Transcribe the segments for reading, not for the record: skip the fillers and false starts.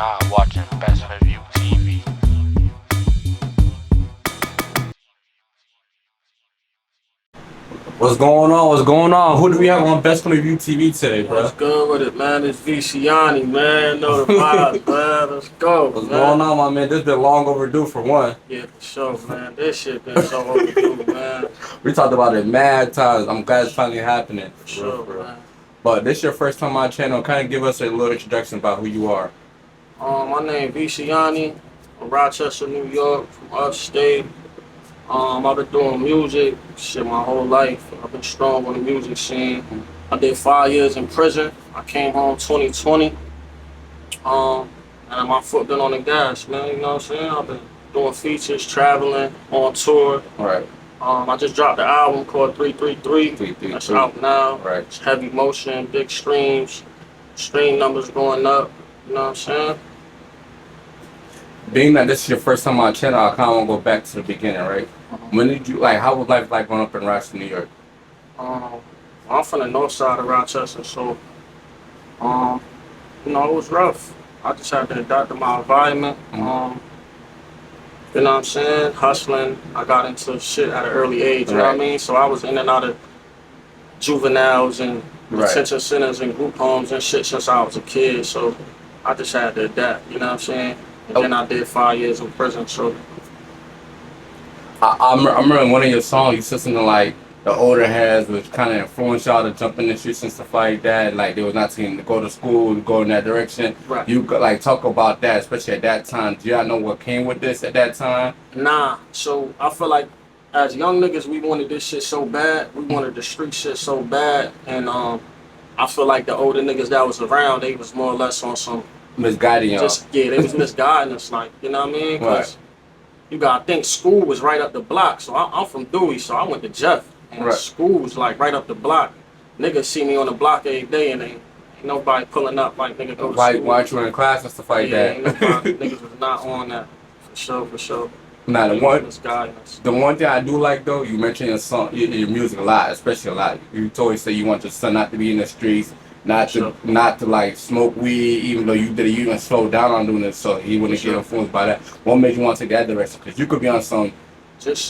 now watching Best for View TV. What's going on? What's going on? Who do we have on Best Point of View TV today, bro? What's good with it, man? It's V.Ciannii, man. Know the vibes, man. Let's go. What's going on, my man? This been long overdue for one. Yeah, for sure, man. This shit been so overdue, man. We talked about it mad times. I'm glad it's finally happening. For sure, man. But this your first time on my channel. Kind of give us a little introduction about who you are. My name V.Ciannii. From Rochester, New York, from Upstate. I've been doing music shit my whole life. I've been strong on the music scene. I did 5 years in prison. I came home 2020. And my foot been on the gas, man. You know what I'm saying? I've been doing features, traveling, on tour. Right. I just dropped an album called 333. That's out now. Right. It's heavy motion, big streams, stream numbers going up. You know what I'm saying? Being that this is your first time on my channel, I kind of want to go back to the beginning, right? When did you, how was life like growing up in Rochester, New York? I'm from the north side of Rochester, so, you know, it was rough. I just had to adapt to my environment. You know what I'm saying? Hustling. I got into shit at an early age, you know what I mean? So I was in and out of juveniles and detention centers and group homes and shit since I was a kid, so I just had to adapt, you know what I'm saying? And then I did 5 years in prison, so. I remember in one of your songs, you said something like, the older heads which kind of influenced y'all to jump in the streets and stuff like that. Like, they was not team to go to school, to go in that direction. Right. You could, like, talk about that, especially at that time. Do y'all know what came with this at that time? Nah. So, I feel like, as young niggas, we wanted this shit so bad. We wanted the street shit so bad. And, I feel like the older niggas that was around, they was more or less on some... Misguiding y'all. Yeah, they was misguiding us, like, you know what I mean? Because you gotta think school was right up the block. So I'm from Dewey, so I went to Jeff. And school was like right up the block. Niggas see me on the block every day and ain't nobody pulling up like nigga go to school. Why aren't you in class and stuff like that? Ain't nobody, niggas was not on that. For sure. Nah, the one thing I do like though, you mentioned your music a lot, especially a lot. You always say you want your son not to be in the streets, not to like smoke weed, even though you even slow down on doing it, so he wouldn't get influenced by that. What made you want to take that direction? Because you could be on some.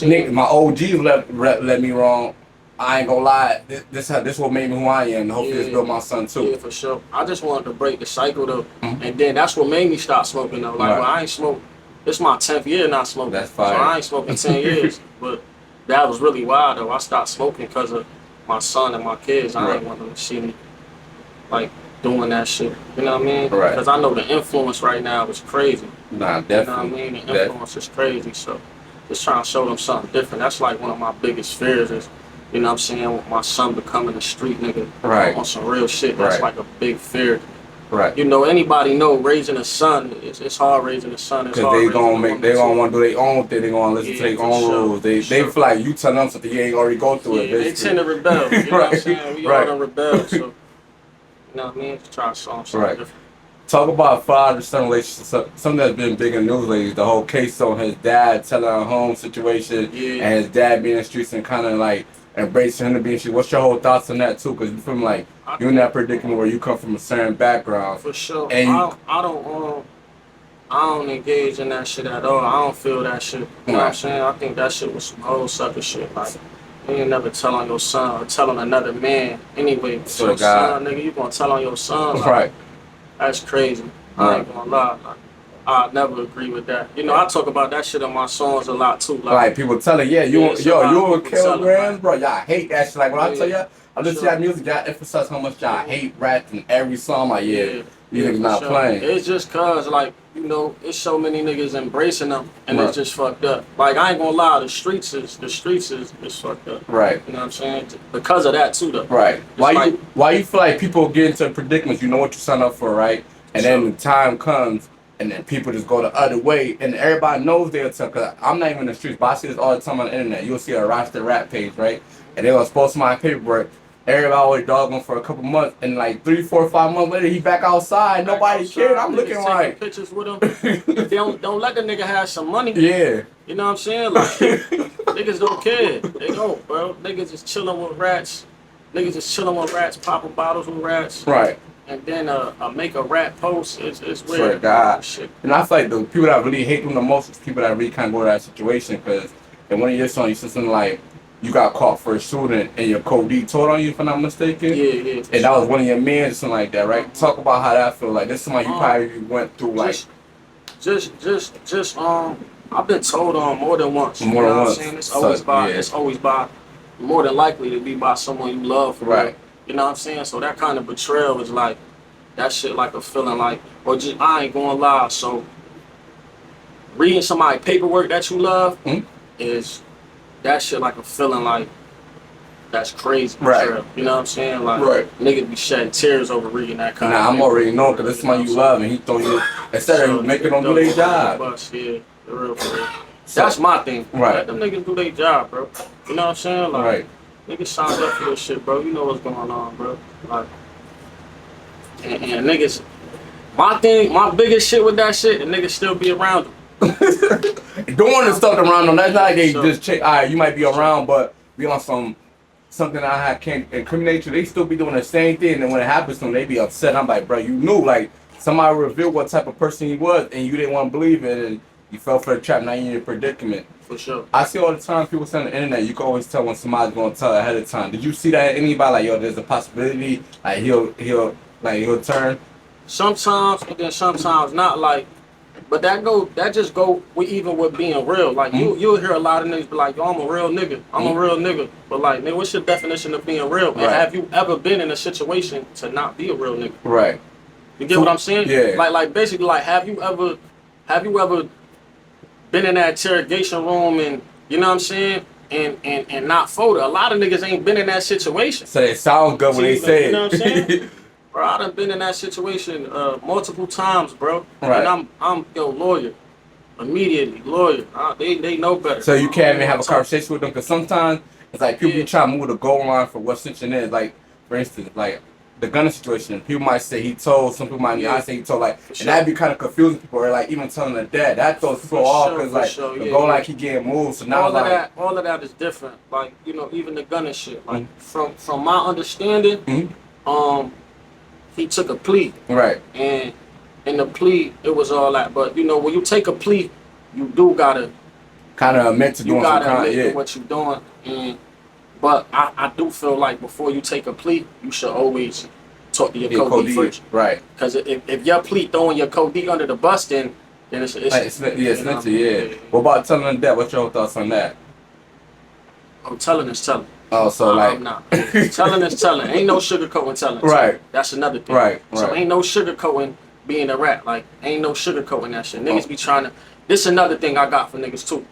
Nick, my OGs let me wrong. I ain't gonna lie. This what made me who I am. And hopefully this built my son too. Yeah, for sure. I just wanted to break the cycle though, and then that's what made me stop smoking though. Like when I ain't smoked. This my 10th year not smoking. That's fire. So I ain't smoking 10 years, but that was really wild though. I stopped smoking because of my son and my kids. I didn't want them to see me like doing that shit. You know what I mean? Because I know the influence right now is crazy. Nah, definitely. You know what I mean? The influence is crazy. So just trying to show them something different. That's like one of my biggest fears is, you know what I'm saying, with my son becoming a street nigga on some real shit. That's like a big fear. Right. You know, anybody know raising a son, it's hard raising a son. Because they gonna want to do their own thing. They gonna listen to their own rules. They feel like you tell them something, you ain't already go through it. They tend to rebel. You know what I'm saying? We all done rebel. So, you know what I mean? Just try to show them something different. Talk about father-son relationship. Something that's been big in the news lately. The whole Ksoo and his dad telling a home situation, and his dad being in the streets and kind of like embracing him to be in the streets. What's your whole thoughts on that too? Because you feel like you're in that predicament where you come from a certain background. For sure. And I don't engage in that shit at all. I don't feel that shit. You know what I'm saying? I think that shit was some whole sucker shit. Like, you ain't never tell on your son or tell on another man anyway. So your son, nigga, you gonna tell on your son? Like, that's crazy. I ain't gonna lie. Like, I never agree with that. You know, I talk about that shit on my songs a lot too. Like people telling, you and Kalo Gramz, bro. Y'all hate that shit. Like when I tell y'all, I listen to y'all music, y'all emphasize how much y'all hate rap in every song. Like, you niggas not playing. It's just cause, like, you know, it's so many niggas embracing them, and it's just fucked up. Like, I ain't gonna lie, the streets is fucked up. Right. You know what I'm saying? Because of that too, though. Right. Why you feel like people get into predicaments? You know what you signed up for, right? And then the time comes, and then people just go the other way, and everybody knows they'll tell. Cause I'm not even in the streets, but I see this all the time on the internet. You'll see a Rochester rap page, right? And they gonna post my paperwork. Everybody always dogged him for a couple months, and like 3, 4, 5 months later, he back outside. Nobody cared. I'm looking like pictures with him. They don't let the nigga have some money. Yeah. You know what I'm saying? Like niggas don't care. They don't, bro. Niggas just chilling with rats. Niggas just chilling with rats, popping bottles with rats. Right. make a rap post. It's weird. Swear to God. Shit. And I feel like the people that really hate them the most is people that really kind of go to that situation, because in one of your songs you said something like, you got caught for a shooting and your code told on you, if I'm not mistaken. Yeah. And that was one of your men or something like that, right? Talk about how that feel like. This is somebody you probably went through like. I've been told on more than once. More than once. It's always by, more than likely to be by someone you love for real. You know what I'm saying? So that kind of betrayal is like, that shit like a feeling like, or just, I ain't gonna lie. So reading somebody's paperwork that you love is, that shit like a feeling like, that's crazy. Right. You know what I'm saying? Like, niggas be shedding tears over reading that kind of I'm already knowing, because this somebody you love, and he throw you, instead of making them do their job. Yeah, for real. That's my thing. Right. Let them niggas do their job, bro. You know what I'm saying? Like, right. Niggas signed up for this shit, bro. You know what's going on, bro. Like, and niggas, my biggest shit with that shit, and niggas still be around them. Don't want to stuck around them. That's not like they just check. All right, you might be around, but be on something I can't incriminate you. They still be doing the same thing, and when it happens to them, they be upset. I'm like, bro, you knew, like, somebody revealed what type of person he was, and you didn't want to believe it, and you fell for the trap. Now you're in a predicament. For sure. I see all the time people say on the internet, you can always tell when somebody's gonna tell ahead of time. Did you see that anybody like, yo, there's a possibility like he'll turn? Sometimes, and then sometimes not, like, but that just go even with being real. Like, you'll hear a lot of niggas be like, yo, I'm a real nigga. I'm a real nigga. But like, nigga, what's your definition of being real? And have you ever been in a situation to not be a real nigga? Right. You get what I'm saying? Yeah. Like basically, like, have you ever been in that interrogation room and, you know what I'm saying, and not folded? A lot of niggas ain't been in that situation. So it sounds good when they say it. You know what I'm saying? Bro, I done been in that situation multiple times, bro. Right. And I'm lawyer. Immediately, lawyer. They know better. So you can't even have a conversation with them, because sometimes it's like people be trying to move the goal line for what situation is. Like, for instance, like the gun situation, people might say he told, some people might not say he told, like, and that'd be kind of confusing people, or like even telling the dad. That throws people off, because like the goal line keep getting moved. So now all of that is different. Like, you know, even the gun and shit. Like from my understanding, he took a plea. Right. And in the plea, it was all that. But, you know, when you take a plea, you do gotta kind of admit to doing some kind. You gotta admit to what you're doing. But I do feel like before you take a plea, you should always talk to your code first. Right. Because if your plea throwing your code under the bus, then it's yeah. What about telling the dad? What's your thoughts on that? Oh, telling is telling. Oh, so like, telling is telling. Ain't no sugarcoating telling. Right. So that's another thing. Right. So ain't no sugarcoating being a rat. Like, ain't no sugarcoating that shit. Niggas be trying to. This another thing I got for niggas too.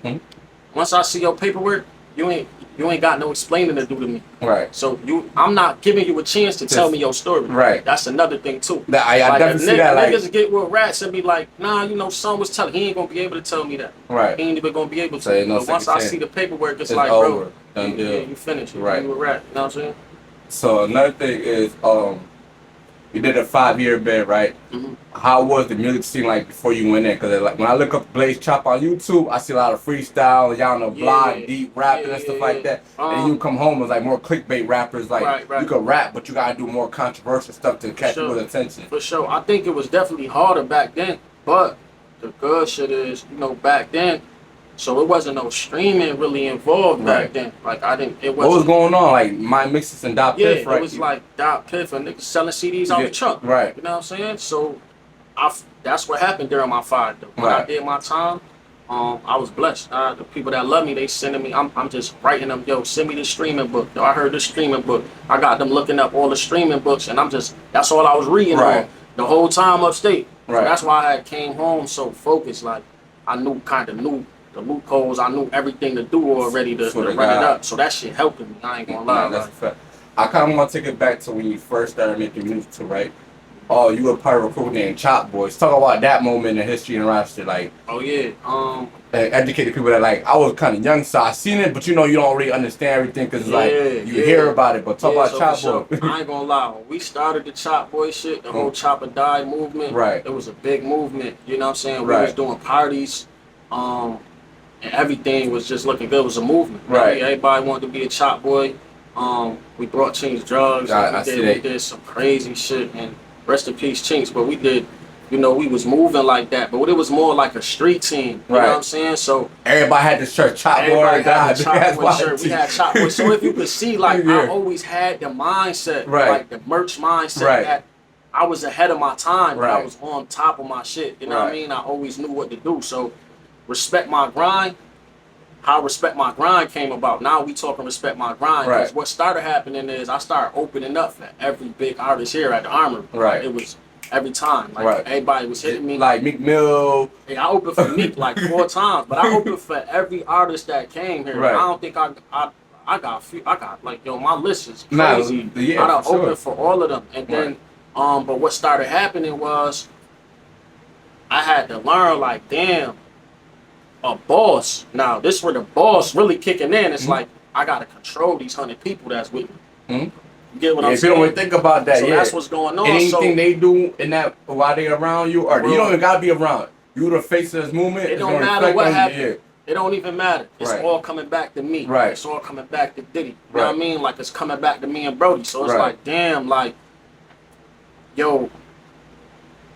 Once I see your paperwork, you ain't got no explaining to do to me. Right. So I'm not giving you a chance to tell me your story. Right. That's another thing too. I like, definitely see that. Like, niggas get with rats and be like, nah, you know, son was telling. He ain't gonna be able to tell me that. Right. He ain't even gonna be able to. So but once I see the paperwork, it's like, over. Bro, you finish. Right. You a rat. You know what I'm saying? So another thing is, you did a 5-year bid, right? How was the music scene like before you went in? Because like, when I look up BOYZ Chop on YouTube, I see a lot of freestyle, y'all on the block, deep rapping and stuff like that. And you come home as like more clickbait rappers, like you could rap, but you gotta do more controversial stuff to catch people's attention. For sure, I think it was definitely harder back then. But the good shit is, you know, back then, so it wasn't no streaming really involved back then. Like it wasn't. What was going on? Like my mixes and Dot Piff, right? It was like Dot Piff and niggas selling CDs out the truck. Right. You know what I'm saying? So that's what happened during my 5 though. When I did my time, I was blessed. The people that love me, they sending me. I'm just writing them, yo, send me the streaming book. Yo, I heard the streaming book. I got them looking up all the streaming books, and that's all I was reading on the whole time upstate. Right. So that's why I came home so focused. Like I knew the loopholes, I knew everything to do already to run it up. So that shit helping me. I ain't gonna lie. That's a fact. I kind of want to take it back to when you first started making music too, right? Oh, you were part of a crew named Chop Boys. Talk about that moment in history in Rochester, like. Oh yeah. Educated people that like I was kind of young, so I seen it, but you know you don't really understand everything because like you hear about it. But talk about Chop Boys. I ain't gonna lie. When we started the Chop Boy shit, the whole Chop or Die movement. Right. It was a big movement. You know what I'm saying? We was doing parties. And everything was just looking good. It was a movement. Right. Everybody wanted to be a Chop Boy. We brought Drugz. We did some crazy shit, and rest in peace, Chinx. But we did, you know, we was moving like that. But it was more like a street team. You know what I'm saying? So everybody had this shirt, chop boy. Everybody had the chop boy shirt. We had chop boy. So if you could see, like, Yeah. I always had the mindset, Right. like the merch mindset Right. that I was ahead of my time. But I Right. was on top of my shit. You know what I Right. mean? I always knew what to do. So respect my grind. How respect my grind came about. Now we talking respect my grind. Right. Because what started happening is I started opening up for every big artist here at the Armory. Right. It was every time. Like Right. everybody was hitting me. Like Meek Mill. I opened for Meek like 4 times, but I opened for every artist that came here. Right. I don't think I got like, yo, my list is Nah, crazy. yeah, I done for sure. opened for all of them. And then but what started happening was I had to learn, like, damn, a boss. Now this where the boss really kicking in. It's like I gotta control these 100 people that's with me. You get what I'm If you saying? don't even think about that, So that's what's going on. Anything So they do in that while they around you, or Bro. you don't even gotta be around. You the face of this movement. it it's don't gonna matter reflect what on you, happened. It don't even matter. It's Right. all coming back to me. Right. It's all coming back to Diddy. You know what I Right. mean? Like, it's coming back to me and Brody. So it's Right. like, damn, like, yo,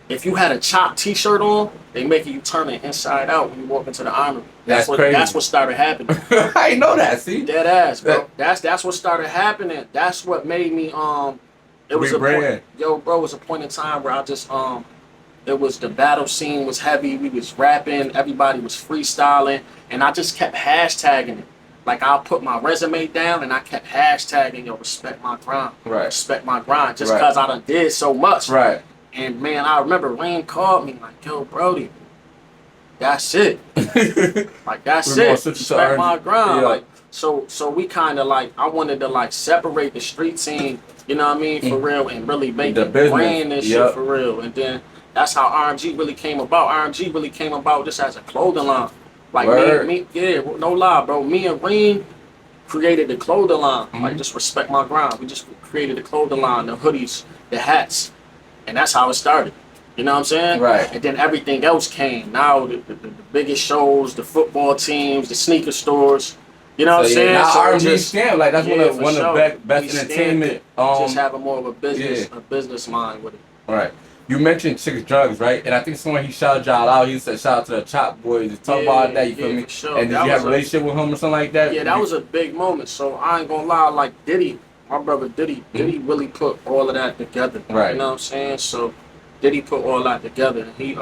if you had a chopped t-shirt on, they making you turn it inside out when you walk into the Armory. That's what crazy. That's what started happening. I ain't know that. See, Dead ass, bro. That's what started happening. That's what made me it was Rebrand. a point, yo, bro, it was a point in time where I just it was the battle scene was heavy, we was rapping, everybody was freestyling, and I just kept hashtagging it. Like, I'll put my resume down and I kept hashtagging, yo, respect my grind. Right. Respect my grind. Just Right. cause I done did so much. right? And man, I remember Reem called me like, yo, Brody, that's it. Like, that's We're more it. such a Respect my urgent- grind. yeah. Like, so we kind of like, I wanted to like separate the street scene, you know what I mean, for real, and really make The it business, brand and yep. shit for real. And then that's how R.M.G really came about. R.M.G really came about just as a clothing line. Like, Word. me, yeah, no lie, bro. Me and Reem created the clothing line. Mm-hmm. Like, just respect my grind. We just created the clothing line, the hoodies, the hats, and that's how it started. You know what I'm saying? Right. And then everything else came. Now the biggest shows, the football teams, the sneaker stores. You know what I'm So, saying? Now So R&B just- stand like that's yeah, one of for one sure. of the best We stand entertainment. it. Just having more of a business mind with it. Right. You mentioned Chinx Drugz, right? And I think someone he shouted y'all out. He said shout out to the Chop Boys. Talk about that. You feel me? For sure. And did That you have a was relationship with him or something like that? Yeah, that was a big moment. So I ain't gonna lie, like Diddy, my brother Diddy really put all of that together. Right. You know what I'm saying? So Diddy put all that together. He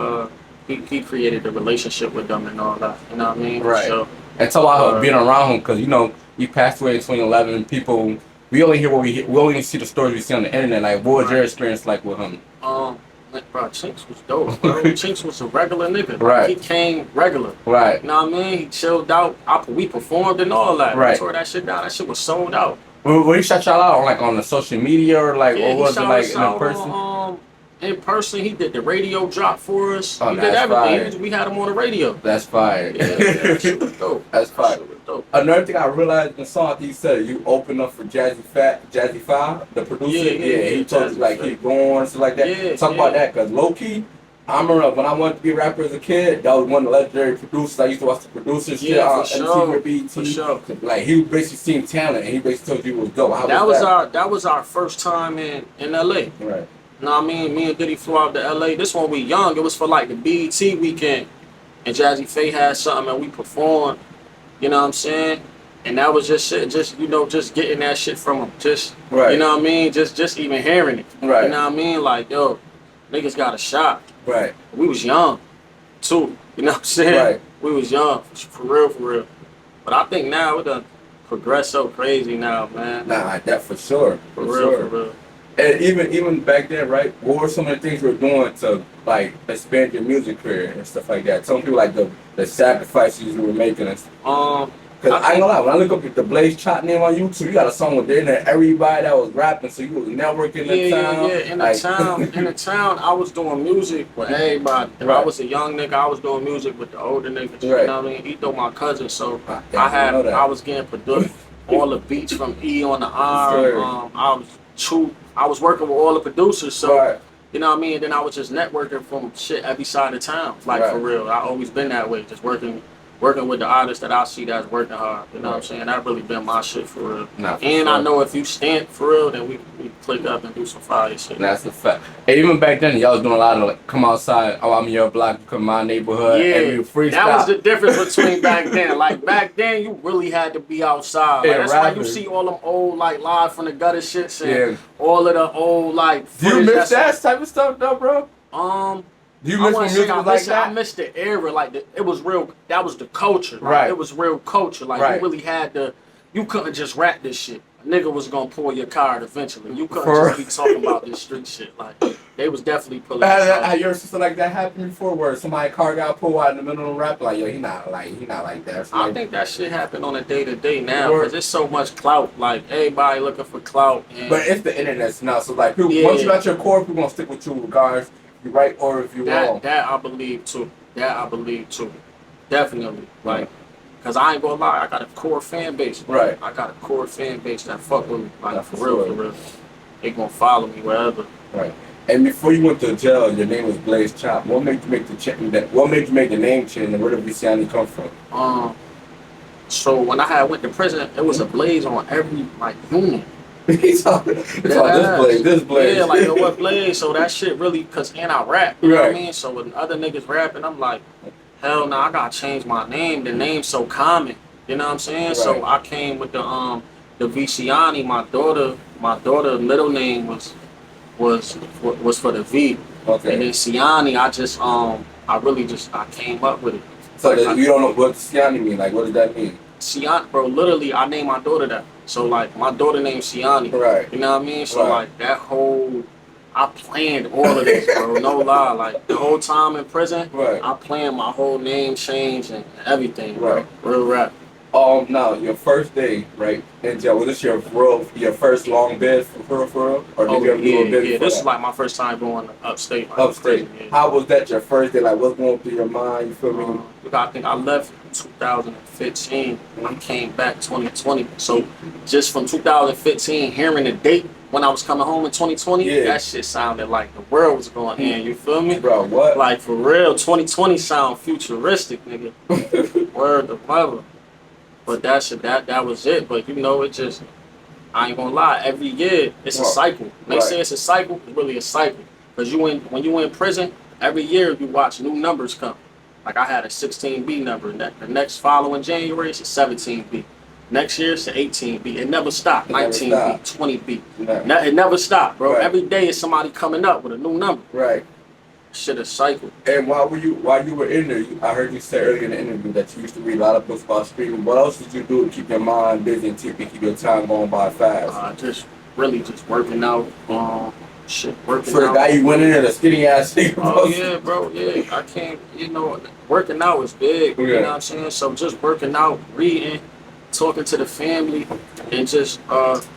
created a relationship with them and all that. You know what I mean? Right. So, And talk about being around him, because you know he passed away in 2011. People, we only hear what we only see the stories we see on the internet. Like, what was your experience like with him? bro, Chinx was dope, bro. Chinx was a regular nigga. Right. He came regular. Right. You know what I mean? He chilled out. We performed and all that. Right. We tore that shit down. That shit was sold out. Will he shout y'all out on like on the social media or like, Yeah, or was it he like shouted in us out person? in person, he did the radio drop for us. Oh, he did that's everything. fire. We had him on the radio. That's fire. Yeah, that shit was dope. That's That fire. shit was dope. Another thing I realized in the song, I think you said you opened up for Jazzie Pha, the producer. Yeah, He told us Jazzie like Pha. keep going, stuff like that. Yeah, Talk about that, cause low key, I remember when I wanted to be a rapper as a kid, that was one of the legendary producers. I used to watch the producers shit Yeah, on for sure. MTV, For sure. Like he basically seen talent, and he basically told you it was dope. How That was our first time in LA. Right. You know what I mean? Me and Diddy flew out to LA. This one we young. It was for like the BET weekend. And Jazzie Pha had something and we performed. You know what I'm saying? And that was just shit. Just, you know, just getting that shit from him. Just, Right. you know what I mean? Just even hearing it. Right. You know what I mean? Like, yo, niggas got a shot. Right. We was young, too. You know what I'm saying? Right. We was young. For real. But I think now we done progressed so crazy now, man. Nah, that for sure. For real. And even back then, right? What were some of the things you were doing to like expand your music career and stuff like that? Tell people like the sacrifices you were making. Cause I ain't gonna lie, when I look up the Blaze Chop name on YouTube, you got a song with there and everybody that was rapping, so you was networking in the town. Yeah. In the town, I was doing music with everybody. Right. I was a young nigga. I was doing music with the older niggas. Right. You know what I mean? He thought my cousin, so I know that. I was getting produced all the beats from E on the arm. Sure. I was working with all the producers, so Right. you know what I mean. And then I was just networking from shit every side of town, like Right. for real. I always been that way, just working working with the artists that I see that's working hard. You know what I'm saying? That really been my shit for real. Nah, for and sure. I know if you stand for real, then we click up and do some fire shit. That's a fact. And even back then, y'all was doing a lot of like, come outside. Oh, I'm in your block. You come to my neighborhood. Yeah, and we freestyle. that was the difference between back then. Like back then, you really had to be outside. Like, Yeah, that's rapping. why you see all them old like live from the gutter shits and Yeah. all of the old like. Do you footage miss that type of stuff though, bro? Do you miss when music was like that? I missed the era. Like it was real. That was the culture. Right. It was real culture. Like Right. you really had to. You couldn't just rap this shit. A nigga was gonna pull your card eventually. You couldn't just be talking about this street shit. Like they was definitely pulling. Have you ever seen something like that happen before, where somebody's car got pulled out in the middle of the rap? Like, yo, he not like that. So, I think that shit happen on a day to day now because there's so much clout. Like everybody looking for clout. And but it's the internet now, so like, people, once you got your core, people gonna stick with you regardless if you're right or if you're wrong. That I believe too. Definitely. Like. Cause I ain't gonna lie, I got a core fan base. Right. I got a core fan base that fuck with me. Like That's for sure. real. They gonna follow me wherever. Right. And before you went to jail, your name was Blaze Chop. What made you make the change? What made you make the name change? And where did V.Ciannii come from? So when I went to prison, it was a blaze on every like unit. It's all this blaze. Yeah, like what blaze? So that shit really, cause I rap. You know what I mean? So when other niggas rapping, I'm like, hell no, I gotta change my name. The name's so common. You know what I'm saying? Right. So I came with the V.Ciannii. My daughter middle name was for the V. Okay. And then Cianni, I came up with it. So like, you don't know what Cianni mean? Like, what does that mean? Cianni, bro, literally, I named my daughter that. So, like, my daughter named Cianni. Right. You know what I mean? So, Right. like, that whole, I planned all of this, bro. No lie. Like, the whole time in prison, Right. I planned my whole name change and everything, bro. Right. Real rap. Now, your first day, right, in jail, was this your first long bid for real? Or did you ever do a bid before This that? is like my first time going to Upstate. Like, Upstate. prison, yeah. How was that your first day? Like, what's going through your mind? You feel me? I think I left in 2015 and I came back 2020. So just from 2015, hearing the date when I was coming home in 2020, that shit sounded like the world was going in. You feel me? Bro, what? Like for real, 2020 sound futuristic, nigga. Word of mother. But that was it. But you know, it just, I ain't gonna lie, every year it's a cycle. They say it's a cycle, it's really a cycle. Because when you in prison, every year you watch new numbers come. Like I had a 16B number, the next following January it's a 17B. Next year it's an 18B. It never stopped. 19B, 20B. It never stopped, bro. Right. Every day is somebody coming up with a new number. Right. Shit is cycle. And while you were in there, I heard you say earlier in the interview that you used to read a lot of books about streaming. What else did you do to keep your mind busy and keep your time going by fast? Just working out. Working For the out. guy you went in there, the skinny ass nigga. Oh yeah, bro. Yeah, I can't. Working out is big. Yeah. You know what I'm saying? So just working out, reading, talking to the family, and just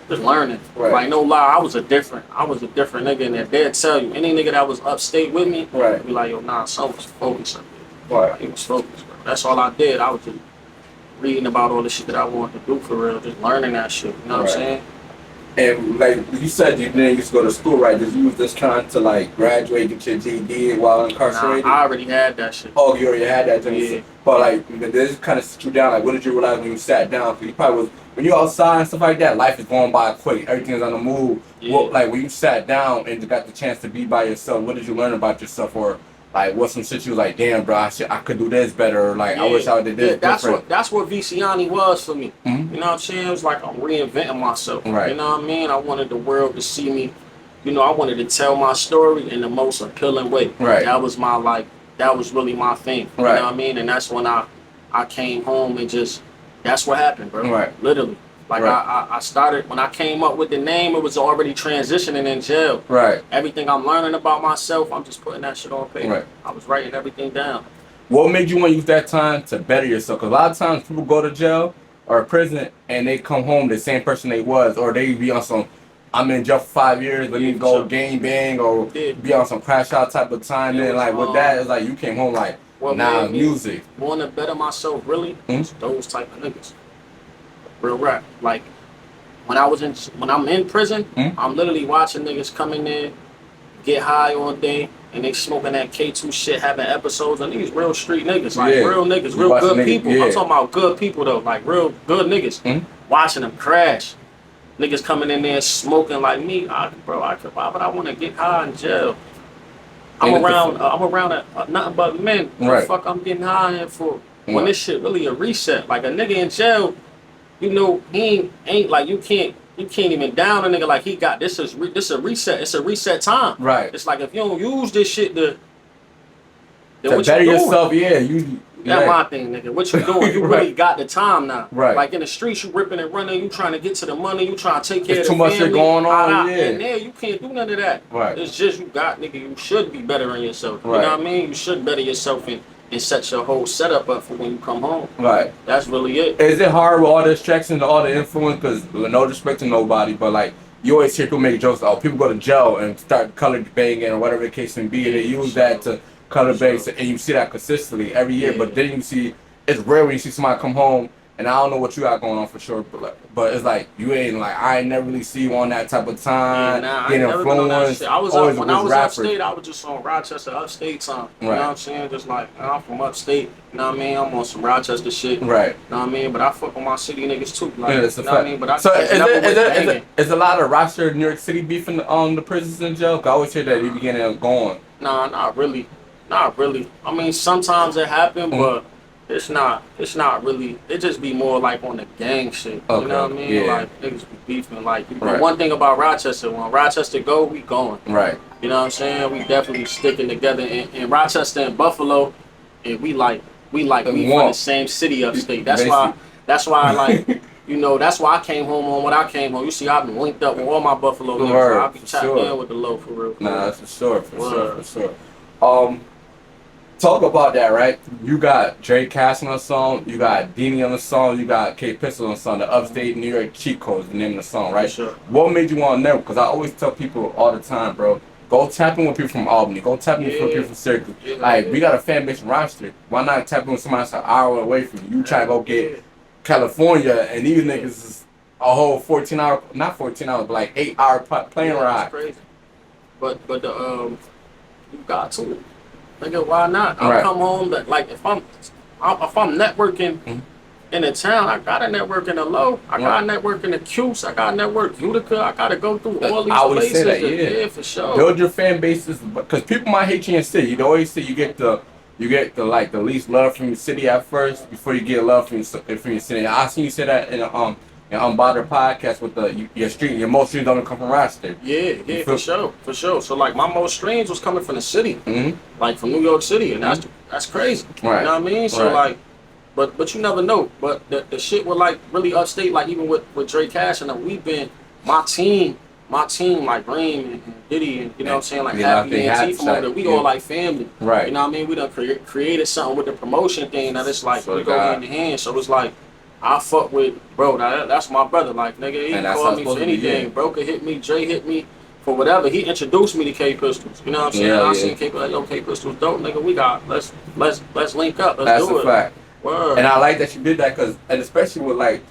learning. Right. Like no lie, I was a different nigga in there. They'd tell you any nigga that was upstate with me, Right. be like, yo, nah, son was focused up there. Right. He was focused, bro. That's all I did. I was just reading about all the shit that I wanted to do for real, just learning that shit. You know what I'm saying? And like you said, you didn't used to go to school, right? Did you use this time to like graduate, get your GED while incarcerated? Nah, I already had that shit. Oh, you already had that thing. Yeah. But like, this kind of sit you down. Like, what did you realize when you sat down? Because you probably was, when you're outside and stuff like that, life is going by quick. Everything's on the move. Yeah. What, like when you sat down and you got the chance to be by yourself, what did you learn about yourself? Or like, what's some shit you was like, damn, bro, I could do this better. Or like, I wish I did this different. That's what V.Ciannii was for me. Mm-hmm. You know what I'm saying? It was like I'm reinventing myself. Right. You know what I mean? I wanted the world to see me. You know, I wanted to tell my story in the most appealing way. Right. That was that was really my thing. You Right. know what I mean? And that's when I came home and just, that's what happened, bro. Right. Literally. Like Right. I started, when I came up with the name, it was already transitioning in jail. Right. Everything I'm learning about myself, I'm just putting that shit on paper. Right. I was writing everything down. What made you want to use that time to better yourself? Because a lot of times people go to jail or prison and they come home the same person they was, or they be on some, I'm in jail for 5 years, let me go gang bang, or be on some crash out type of time. And like with that, it's like you came home like, nah, music. Want to better myself, really? Those type of niggas. Real rap. Like when I'm in prison, I'm literally watching niggas come in there, get high all day, and they smoking that K2 shit, having episodes, and these real street niggas, like Yeah. real niggas, You real watching good niggas, people. yeah. I'm talking about good people though, like real good niggas. Watching them crash. Niggas coming in there smoking like me. Why would I want to get high in jail? I'm around nothing but men. What Right. the fuck I'm getting high in for? When Right. this shit really a reset. Like a nigga in jail, you know, he ain't like you can't even down a nigga like he got this is a reset. It's a reset time. Right. It's like if you don't use this shit to what better you doing? yourself, yeah. You. That's Right. my thing, nigga. What you doing? You Right. really got the time now. Right. Like in the streets, you ripping and running. You trying to get to the money. You trying to take care There's of the too much shit family. going on, Out yeah. in there, you can't do none of that. Right. It's just you got, nigga. You should be bettering yourself. Right. You know what I mean? You should better yourself and set your whole setup up for when you come home. Right. That's really it. Is it hard with all the distractions and all the influence? Because no disrespect to nobody, but like you always hear people make jokes. Oh, people go to jail and start color banging or whatever the case may be, and they use that to color bang, and you see that consistently every year. Yeah. But then you see it's rare when you see somebody come home, and I don't know what you got going on for sure, but it's like you ain't like I ain't never really see you on that type of time. Nah, I ain't getting never been on that influenced. shit. I was always when I was rappers. upstate, I was just on Rochester, upstate time. You Right. know what I'm saying? Just like I'm from upstate. You know what I mean? I'm on some Rochester shit. Right. You know what I mean? But I fuck with my city niggas too. Like, Yeah, that's a you know what I fact. mean? But I So never is a lot of Rochester, New York City beefing on the prisons in jail? 'Cause I always hear that you beginning of going. Nah, not really. Not really. I mean, sometimes it happen, but it's not really. It just be more like on the gang shit. Okay, You know what I mean? yeah. Like niggas be beefing. Like Right. one thing about Rochester, when Rochester go, we going. Right. You know what I'm saying? We definitely sticking together in Rochester and Buffalo, and we from the same city upstate. That's why like you know, that's why I came home on what I came home. You see, I've been linked up with all my Buffalo niggas. Word, I be for tapped sure. in with the low for real. Nah, that's for sure. Talk about that, right? You got Jrey on the song, you got Dini on the song, you got K Pistol on the song. The Upstate New York cheat code is the name of the song, right? Sure. What made you want to know? Because I always tell people all the time, bro. Go tap in with people from Albany. Go tap in with people from Syracuse. Yeah, like we got a fan base in Rochester. Why not tap in with somebody that's an hour away from you? You try to go get California, and these niggas is a whole 14 hour, not 14 hours, but like 8 hour plane ride. That's crazy. But the you got to. Nigga, why not? I'll Right. come home. Like if I'm networking in the town, I gotta network in the low. I gotta network in the Ksoo. I gotta network Utica. I gotta go through all these I always places. say that, yeah. For sure. Build your fan bases, because people might hate you in the city. You always say you get the like the least love from your city at first before you get love from your city. I seen you say that in Unbothered podcast with your most streams don't come from Rochester. Yeah, for sure. So like my most streams was coming from the city, like from New York City, and that's crazy. Right. You know what I mean? So Right. like, but you never know. But the shit with like really upstate, like even with Jrey Cash and we've been my team like Reem and Diddi and you know what I'm saying, like Happy and T from over there. We all like family. Right. You know what I mean? We done created something with the promotion thing that it's like we go hand in hand. So it's like I fuck with bro. That's my brother. Like nigga, he call me for anything. Bro could hit me. Jrey hit me for whatever. He introduced me to K Pistols. You know what I'm saying? I seen K Pistols. Yo, K Pistols dope, nigga. We got let's link up. Let's do it. That's a fact. Word. And I like that you did that and especially with like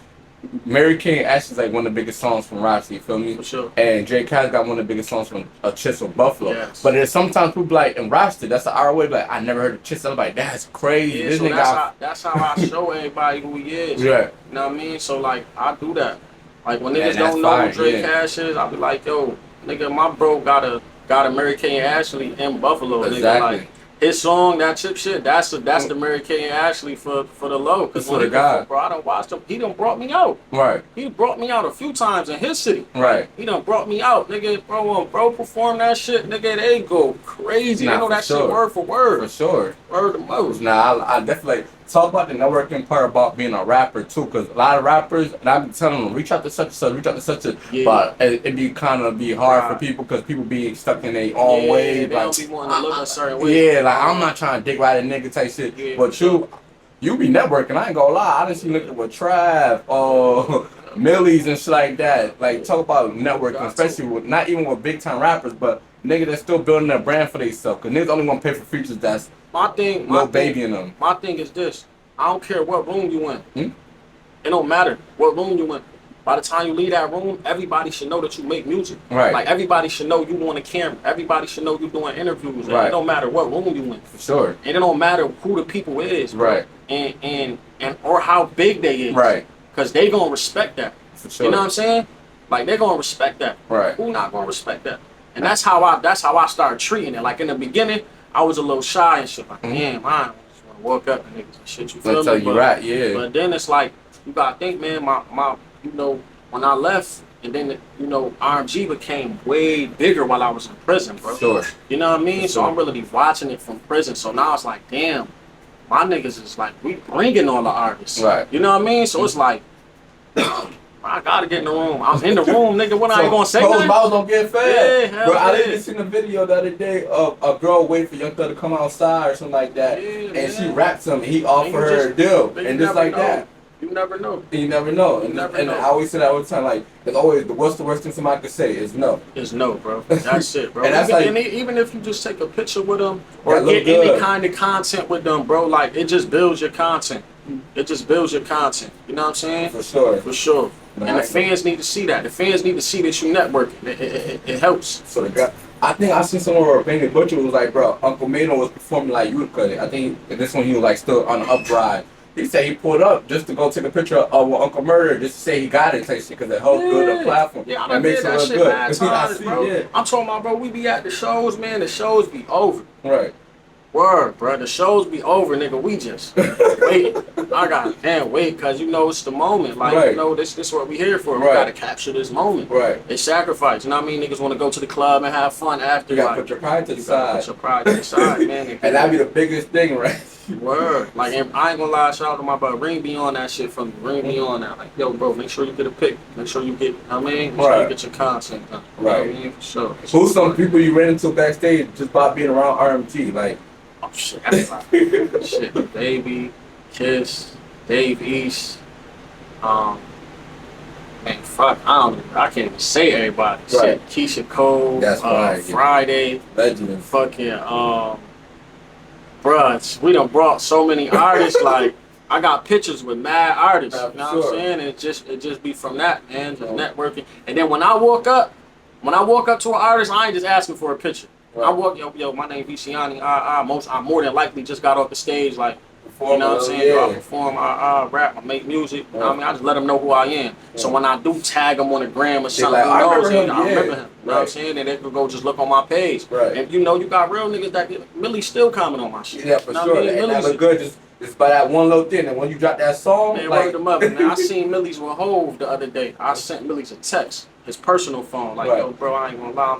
Mary King Ashley's like one of the biggest songs from Rochester, you feel me? For sure. And Jrey Cash got one of the biggest songs from Chisel, Buffalo. Yes. But there's sometimes people like in Rochester, that's the hour away, like I never heard of Chisel. I'm like, that's crazy. Yeah, This so nigga that's how I show everybody who he is. Yeah. You know what I mean? So like I do that. Like when Yeah, niggas don't know fine, who Jrey Cash is, I be like, yo, nigga, my bro got a Mary Kay and Ashley in Buffalo. Exactly. Nigga, like his song, that chip shit, that's the Mary Kay and Ashley for the low. Cause For the guy. bro, I done watched him. He done brought me out. Right. He brought me out a few times in his city. Right. He done brought me out, nigga. Bro perform that shit, nigga. They go crazy. Nah, They know for that sure. shit word for word. For sure. Word the most. Nah, I definitely talk about the networking part about being a rapper too, because a lot of rappers, and I've been telling them, reach out to such and such, reach out to such a, but it be kind of hard for people because people be stuck in their own way. They like, don't be wanting to look a certain way. Yeah, like I'm not trying to dick right a nigga type shit, Yeah, but you be networking. I ain't gonna lie, I done seen niggas with Trav, Millyz and shit like that. Like talk about networking, especially with not even with big time rappers, but niggas that's still building their brand for themselves. Cause niggas only gonna pay for features that's baby in them. My thing is this. I don't care what room you in. It don't matter what room you in. by the time you leave that room, everybody should know that you make music. Right. Like everybody should know you on the camera. Everybody should know you doing interviews. Right. It don't matter what room you in. For sure. And it don't matter who the people is. Bro. Right. And or how big they is. Right. Cause they gonna respect that. For sure. You know what I'm saying? Like they gonna respect that. Right. Who not gonna respect that? And that's how I started treating it. Like in the beginning, I was a little shy and shit. Like, damn, I just wanna walk up and niggas and shit. You feel That's me? how you right, yeah. But then it's like you gotta think, man. My you know, when I left, and then you know, R.M.G became way bigger while I was in prison, bro. Sure. You know what I mean? For So sure. I'm really watching it from prison. So now it's like, damn, my niggas is like, we bringing all the artists. Right. You know what I mean? So it's like, I gotta get in the room. I'm in the room, nigga. When I ain't gonna say closed nothing. mouths don't get fed. Yeah, hell Bro, I yeah. didn't see the video the other day of a girl waiting for Young Thug to come outside or something like that. Yeah, and she man. raps him and he offered And you her a deal. you And just never like know. that. You never know. And you never know. You And, never and know. I always say that all the time, like, there's always, what's the worst thing somebody could say is no. It's no, bro. That's it, bro. And that's even, like- even if you just take a picture with them or That look get any good. kind of content with them, bro, like it just builds your content. It just builds your content. You know what I'm saying? For sure. For sure. Man, And I the fans need to see that. The fans need to see that you networking. It helps. So the guy, I think I seen somewhere where Benny Butcher was like, bro, Uncle Mano was performing like you would cut it. I think this one he was like still on the upride. He said he pulled up just to go take a picture of Uncle Murder, just to say he got it, type shit, because it helped build the platform. Yeah, I that done makes did it that look shit good. mad I times, see, bro. yeah. I'm talking about, bro, we be at the shows, man. The shows be over. Right. Word, bro. The shows be over, nigga. We just wait. I can't wait, cause you know it's the moment. Like Right. you know this what we here for. We Right. gotta capture this moment. Right. It's sacrifice. You know what I mean? Niggas want to go to the club and have fun after. You gotta like, put your pride to the you gotta side. Put your pride to the side, man. And that'd be the biggest thing, right? Word. Like, and I ain't gonna lie, shout out to my brother. Reem be on that shit from me. Reem be on that. Like, yo, bro, make sure you get a pic. Make sure you get, you know what I mean? Make sure you Right. get your content done. You know what I Right. mean? For sure. Who's some people you ran into backstage just by being around R.M.G? Like, Oh, shit, everybody. Shit, Baby, Kiss, Dave East, man, fuck, I can't even say everybody. Right. Shit, Keisha Cole, That's right. Friday, legend. fucking, bruh, we done brought so many artists, like, I got pictures with mad artists, Yeah, you know sure. what I'm saying? And it just be from that, man, just networking. And then when I walk up to an artist, I ain't just asking for a picture. Right. I walk, yo, my name V.Ciannii. I more than likely just got off the stage, like, you know what I'm saying? Yeah. I perform, I rap, I make music. You know what I mean? I just let them know who I am. So when I do tag them on the gram or something, like, who I knows remember him? him, I remember yeah. him. You know what I'm saying? And they could go just look on my page. Right. And you know, you got real niggas that Millyz still comment on my shit. Yeah, for You know sure. what I mean? And that Millyz look good just by that one little thing. And when you drop that song, Man, like, word them up. Man, I seen Millyz with Hove the other day. I sent Millyz a text, his personal phone. Like, Right. yo, bro, I ain't gonna lie, I'm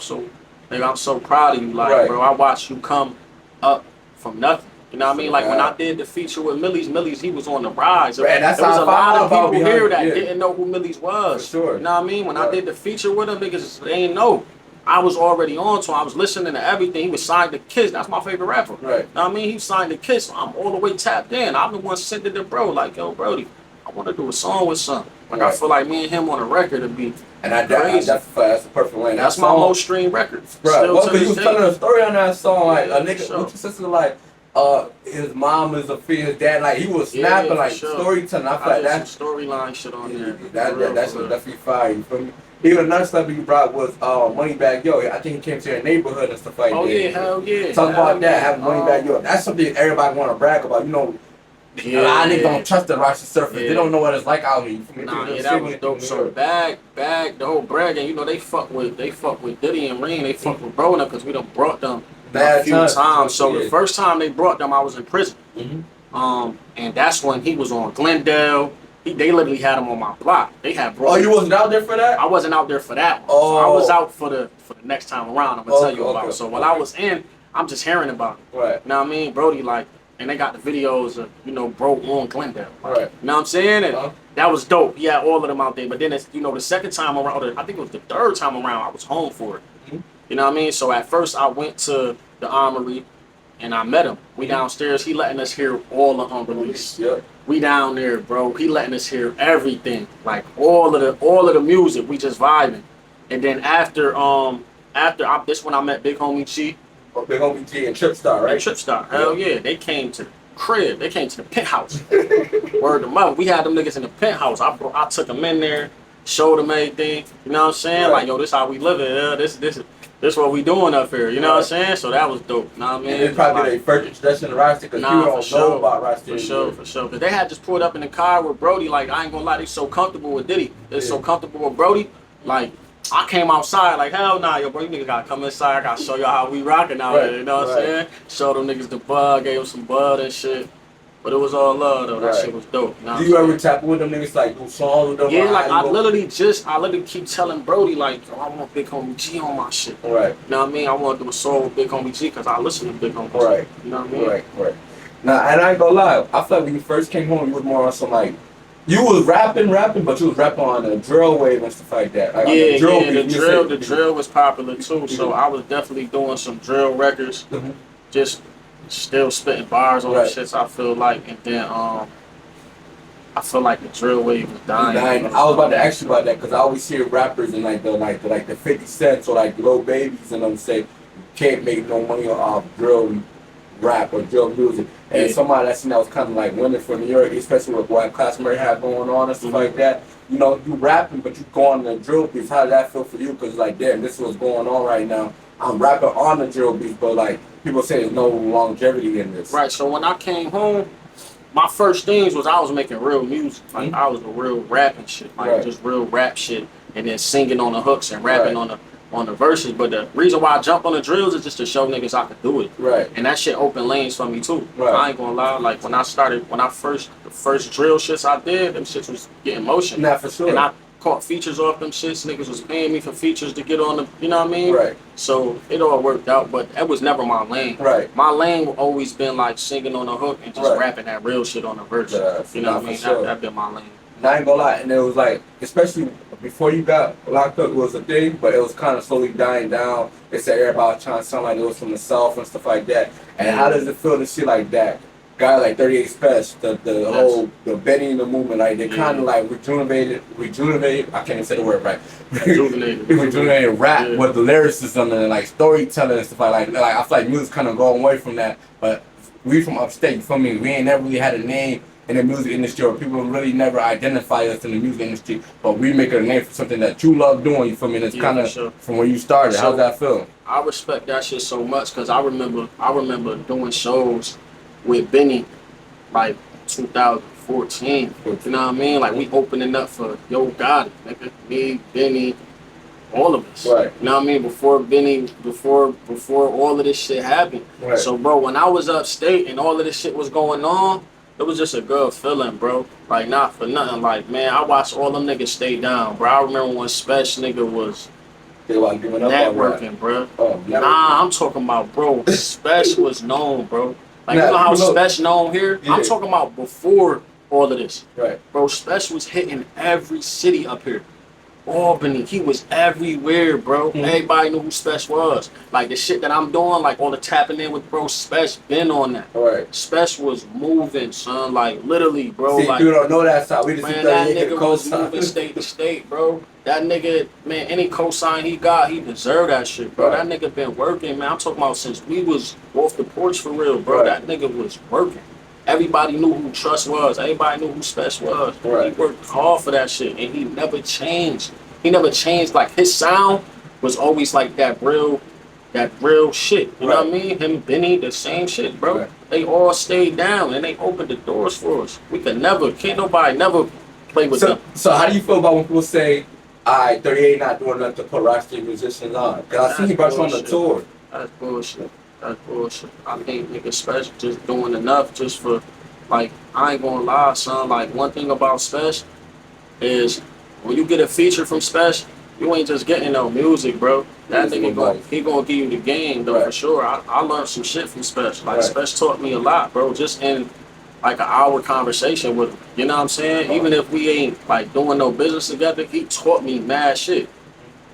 so proud of you. Like, Right. bro, I watched you come up from nothing. You know what I mean? Like, when Yeah. I did the feature with Millyz, he was on the rise. Right, and that's there was how a I found lot out of about people behind here it, that yeah. didn't know who Millyz was. For sure. You know what I mean? When I Right. did the feature with him, niggas they ain't know. I was already on to him. I was listening to everything. He was signed to Kiss. That's my favorite rapper. Right. You know what I mean? He signed to Kiss. So I'm all the way tapped in. I'm the one sending to bro, like, yo, Brody, I want to do a song with something. Like, I Right. feel like me and him on a record would be and I crazy. that's the perfect lane. That's That my song, most streamed record. Bro, Still well, to because you this was day. telling a story on that song, like Yeah, a nigga, for sure. with your sister, like, his mom is a fear, his dad, like, he was Yeah, snapping, for like, sure. storytelling. I feel I like did that, some storyline shit on there. that should definitely fire, you feel me? Even another stuff you brought was MoneyBagg Yo. I think he came to your neighborhood and stuff like Oh that. yeah, hell yeah. Talk Hell about that, yeah. having MoneyBagg Yo. That's something everybody want to brag about. You know, a lot of niggas don't trust the Rochester surface. Yeah. They don't know what it's like out here. You feel me? Nah, They yeah, don't that see was what dope. it So is. bag, the whole bragging, you know, they fuck with Diddi and Reem. They fuck with bro now because we done brought them Bad a few times. times. So Yeah. the first time they brought them, I was in prison. And that's when he was on Glendale. They literally had him on my block. They had brought. Oh, you wasn't out there for that? I wasn't out there for that one. Oh. So I was out for the next time around. I'm gonna tell you about Okay, it. So while I was in, I'm just hearing about it. Right. You know what I mean? Brody, like, and they got the videos of, you know, bro on Glendale. Like, Right. you know what I'm saying? And Uh-huh. that was dope. He had all of them out there. But then, it's, you know, the second time around, or I think it was the third time around, I was home for it. You know what I mean? So at first, I went to the Armory and I met him. We downstairs. He letting us hear all the unreleased. Yeah. We down there, bro. He letting us hear everything, like all of the music. We just vibing. And then after this when I met Big Homie G. Oh, Big Homie G and Tripstar, right? And Tripstar, hell yeah. They came to the crib. They came to the penthouse. Word them up. We had them niggas in the penthouse. I took them in there. showed them everything. You know what I'm saying? Right. Like, yo, this how we live it. Yeah, this what we doing up here. You know what I'm saying? So that was dope. You know what I mean? And it's probably their first introduction to Rochester because you don't know about Rochester. For sure. Because they had just pulled up in the car with Brody. Like, I ain't gonna lie, they so comfortable with Diddi. They're so comfortable with Brody. Like, I came outside like, hell nah, yo, bro, you niggas gotta come inside. I gotta show y'all how we rocking out here. You know what I'm saying? Show them niggas the bud, gave them some bud and shit. But it was all love though. That shit was dope. You know do you ever tap with them niggas, like do songs with them? Yeah, like I literally keep telling Brody like, yo, I want Big Homie G on my shit. Right. You know what I mean? I want to do a song with Big Homie G because I listen to Big Homie G. Right. You know what I mean? Right. Now, and I ain't gonna lie, I feel like when you first came home, you was more on some like, you was rapping, but you was rapping on the drill wave and stuff like that. Like, the drill was popular too. So I was definitely doing some drill records, just still spitting bars on the shits. I feel like, and then I feel like the drill wave was dying. I was about to ask you about that because I always hear rappers and the 50 Cents or like Lil Babies and them say you can't make no money off drill rap or drill music. And somebody that was kind of like winning for New York, especially with what Class Murray had going on and stuff like that. You know, you rapping, but you going on the drill beats. How did that feel for you? Because like, damn, this is what's going on right now. I'm rapping on the drill beats, but like people say there's no longevity in this. Right. So when I came home, my first things was I was making real music. Like I was a real rapping shit, like just real rap shit, and then singing on the hooks and rapping on the verses. But the reason why I jumped on the drills is just to show niggas I could do it. Right. And that shit opened lanes for me too. Right. I ain't gonna lie. Like the first drill shits I did, them shits was getting motion. Nah, for sure. And I caught features off them shits. Niggas was paying me for features to get on the, you know what I mean? Right. So it all worked out, but that was never my lane. Right. My lane always been like singing on the hook and just rapping that real shit on the verse. You know what I mean? Sure. That been my lane. And I ain't gonna lie, and it was like, especially before you got locked up, it was a thing, but it was kind of slowly dying down. They said everybody was trying to sound like it was from the South and stuff like that. And how does it feel to see like that? Guy like 38 Spesh, the whole Benny in the movement, like they kind of like rejuvenated. I can't even say the word right. Rejuvenated rap with the lyricism and like storytelling and stuff like that. Like I feel like music's kind of going away from that. But we from upstate, you feel me? We ain't never really had a name in the music industry, or people really never identify us in the music industry. But we make a name for something that you love doing. You feel me? And it's kind of from where you started. How's that feel? I respect that shit so much because I remember doing shows with Benny, like 2014. You know what I mean? Like we opening up for Yo Gotti, nigga, me, Benny, all of us. Right. You know what I mean? Before Benny, before all of this shit happened. Right. So bro, when I was upstate and all of this shit was going on, it was just a good feeling, bro. Like not for nothing. Like man, I watched all them niggas stay down, bro. I remember when Spesh nigga was networking, bro. Nah, I'm talking about, bro. Spesh was known, bro. Like, you know how Spesh known here? Yeah. I'm talking about before all of this. Right. Bro, Spesh was hitting every city up here. Albany, he was everywhere, bro. Everybody knew who Spesh was. Like, the shit that I'm doing, like, all the tapping in with bro, Spesh been on that. Right. Spesh was moving, son. Like, literally, bro. See, like, you don't know that side. We just man, that nigga was moving state to state, bro. That nigga, man, any cosign he got, he deserved that shit, bro. Right. That nigga been working, man. I'm talking about since we was off the porch for real, bro. Right. That nigga was working. Everybody knew who Trust was. Everybody knew who Spesh was. Right. He worked hard for that shit, and he never changed. He never changed. Like, his sound was always like that real shit. You know what I mean? Him, Benny, the same shit, bro. Right. They all stayed down, and they opened the doors for us. Can't nobody never play with them. So how do you feel about when people say, alright, 38 not doing nothing to put Rochester musicians on? Because I see he brought you on the tour. That's bullshit. I think nigga Spesh just doing enough just for, like, I ain't gonna lie, son. Like, one thing about Spesh is when you get a feature from Spesh, you ain't just getting no music, bro. That nigga he gonna give you the game, though, for sure. I learned some shit from Spesh. Like, Spesh taught me a lot, bro, just in like an hour conversation with him. You know what I'm saying? Even if we ain't like doing no business together, he taught me mad shit.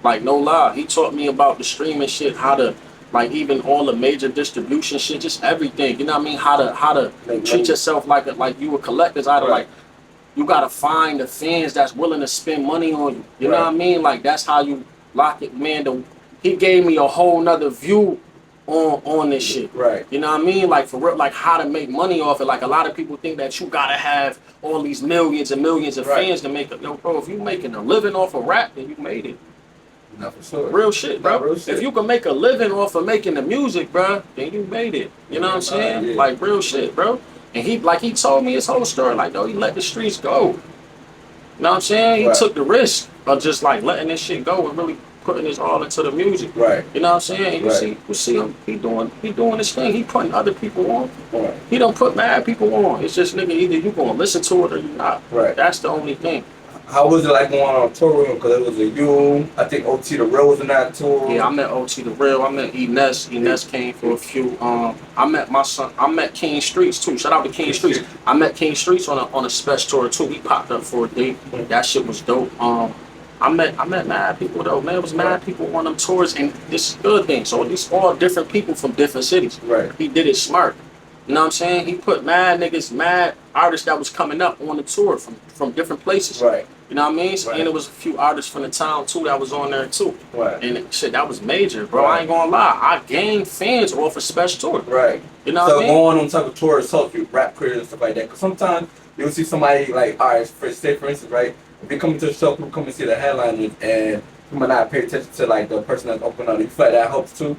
Like, no lie. He taught me about the streaming shit, how to, like, even all the major distribution shit, just everything. You know what I mean? How to treat yourself like you a collector's item. Like, you gotta find the fans that's willing to spend money on you. You know what I mean? Like, that's how you lock it, man. He gave me a whole nother view on this shit. Right. You know what I mean? Like for real, like how to make money off it. Like a lot of people think that you gotta have all these millions and millions of fans to make it. Yo, bro, if you making a living off of rap, then you made it. Not for sure. Real shit, bro. Real shit. If you can make a living off of making the music, bro, then you made it. You know what I'm saying? Yeah. Like real shit, bro. And he told me his whole story. Like, though, he let the streets go. You know what I'm saying? He took the risk of just like letting this shit go and really putting his all into the music. Right. You know what I'm saying? And you see him. He doing this thing. He putting other people on. Right. He don't put mad people on. It's just nigga, either you gonna listen to it or you not. Right. That's the only thing. How was it like going on tour with him? Because it was a you. I think OT the Real was in that tour. Yeah, I met OT the Real. I met Ines. Ines came for a few. I met my son. I met King Streets too. Shout out to King Streets. I met King Streets on a Spesh tour too. He popped up for a date. That shit was dope. I met mad people though. Man, it was mad people on them tours, and this is a good thing. So these all different people from different cities. Right. He did it smart. You know what I'm saying? He put mad niggas, mad artists that was coming up on the tour from different places. Right. You know what I mean? So, Right. and there was a few artists from the town too that was on there too. Right. And shit, that was major, bro. Right. I ain't gonna lie. I gained fans off a Spesh tour. Right. You know so what I mean? going on type of tours help you rap careers and stuff like that. Because sometimes you'll see somebody like, all right, say for instance, right? If you come to the show, people come and see the headliners and you might not pay attention to like the person that's opening up. You feel like that helps too?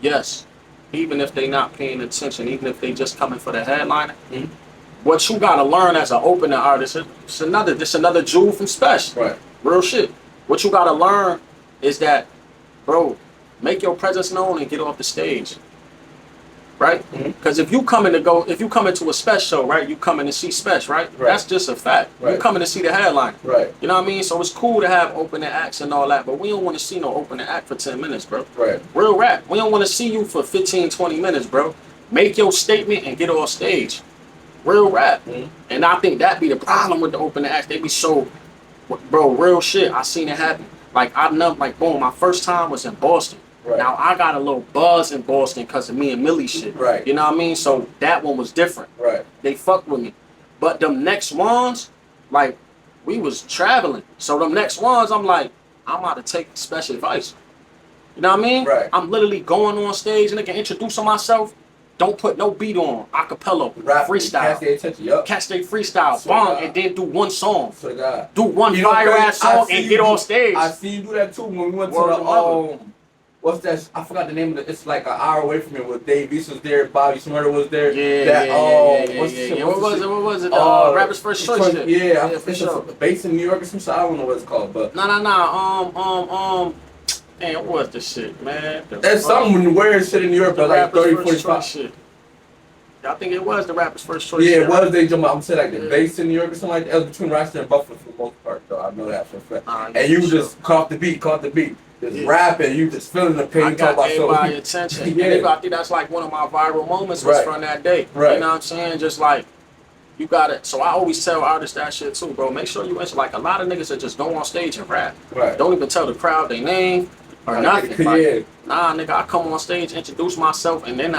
Yes. Even if they not paying attention, even if they just coming for the headliner. What you gotta learn as an opening artist, it's another jewel from Spesh. Right. Real shit. What you gotta learn is that, bro, make your presence known and get off the stage. Right? Because if you coming to a Spesh show, right? You coming to see Spesh, right? That's just a fact. Right. You coming to see the headline. Right. You know what I mean? So it's cool to have opening acts and all that, but we don't want to see no opening act for 10 minutes, bro. Right. Real rap. We don't want to see you for 15, 20 minutes, bro. Make your statement and get off stage. Real rap. And I think that be the problem with the opening acts. They be so, bro, real shit. I seen it happen. Like, boom, my first time was in Boston. Right. Now, I got a little buzz in Boston because of me and Millie shit. Right. You know what I mean? So that one was different. Right. They fucked with me. But them next ones, like, we was traveling. So them next ones, I'm like, I'm about to take special advice. You know what I mean? Right. I'm literally going on stage and they can introduce myself. Don't put no beat on. Acapella. Rap, freestyle. Catch their attention. Yup. Catch they freestyle. Bong, and then do one song. Swear to God. Do one You know, fire ass song and get on stage. I see you do that too when we went Word to of mother. the what's that? I forgot the name of it. It's like an hour away from it. With Dave East was there, Bobby Smurder was there. What was it? Rapper's First Choice shit. Yeah, for sure. Based in New York or some shit. I don't know what it's called, but Man, what was the shit, man? That's something when you wear shit in New York, but like 30, 45. Shit. I think it was the Rapper's First Choice. Yeah, shit, it was. right? They jump out. I'm saying like the base in New York or something like that. It was between Rochester and Buffalo for the most part, though. I know that for a fact. And you just caught the beat. Just rapping, you just feeling the pain. I got everybody's attention. Yeah. I think that's like one of my viral moments was from that day. Right. You know what I'm saying? Just like, you got it. So I always tell artists that shit too, bro. Make sure you answer. Like a lot of niggas that just go on stage and rap. Right. Don't even tell the crowd their name or nothing. Yeah. Nah, nigga, I come on stage, introduce myself, and then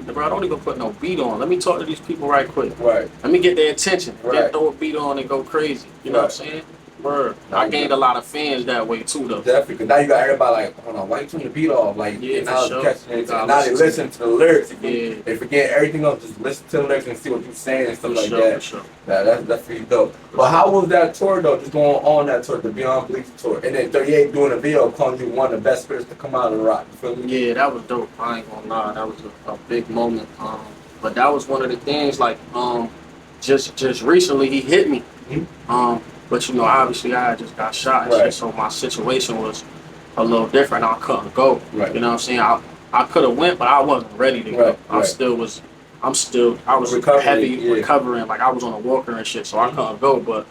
bro, don't even put no beat on. Let me talk to these people right quick. Right. Let me get their attention. Right. Then throw a beat on and go crazy. You know what I'm saying? Word. I gained a lot of fans that way too, though. Definitely, because now you got everybody like, hold on, why you turn the beat off? Like, Yeah, now for sure. catching it. Now they listen to the lyrics. Yeah. They forget everything else. Just listen to the lyrics and see what you're saying and stuff For like sure, that. for sure. That's pretty dope. But how was that tour though? Just going on that tour, the Beyond Bleach tour, and then 38 doing a video calling you one of the best spirits to come out of the rock. You feel me? Yeah, that was dope. I ain't gonna lie, that was a big moment. But that was one of the things. Like, just recently he hit me. But you know, obviously I just got shot and shit, so my situation was a little different. I couldn't go. Right. You know what I'm saying? I could have went, but I wasn't ready to go. I was recovering. Like I was on a walker and shit, so I couldn't go. But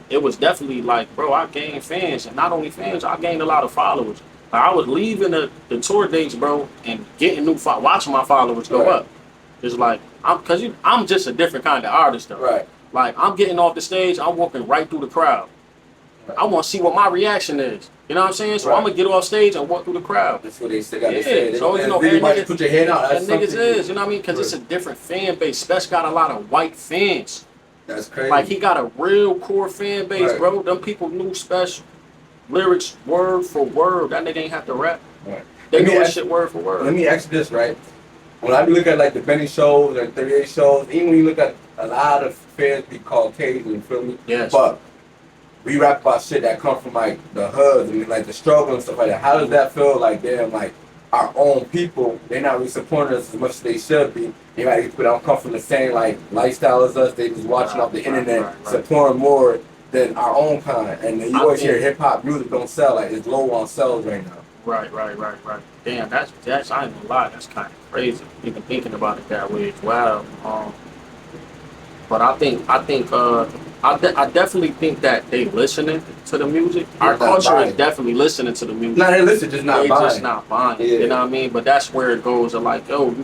it was definitely like, bro, I gained fans, and not only fans, I gained a lot of followers. Like, I was leaving the tour dates, bro, and getting watching my followers go up. It's like I'm just a different kind of artist, though. Right. Like, I'm getting off the stage, I'm walking right through the crowd. Right. I want to see what my reaction is. You know what I'm saying? So I'm going to get off stage and walk through the crowd. That's what they say. Yeah. So, you know, everybody put your head out. That's niggas is, you know what I mean? Because it's a different fan base. Spesh got a lot of white fans. That's crazy. Like, he got a real core fan base, bro. Them people knew Spesh lyrics word for word. That nigga ain't have to rap. Right. They do shit word for word. Let me ask you this, right? When I look at like the Benny shows and 38 shows, even when you look at a lot of fans be Caucasian, you feel me? Yes. But we rap about shit that come from like the hoods and like the struggle and stuff like that. How does that feel? Like damn, like our own people, they're not really supporting us as much as they should be. They might people don't come from the same like lifestyle as us. They just watching off the internet, supporting more than our own kind. And then you always hear hip hop music don't sell, like it's low on sales right now. Right. Damn, that's I ain't gonna lie, that's kind of crazy. Even thinking about it that way as well. But I definitely think that they listening to the music. Our culture is definitely listening to the music. No, they listen, just not buying. Just not buying. Yeah. You know what I mean? But that's where it goes. Like, yo, you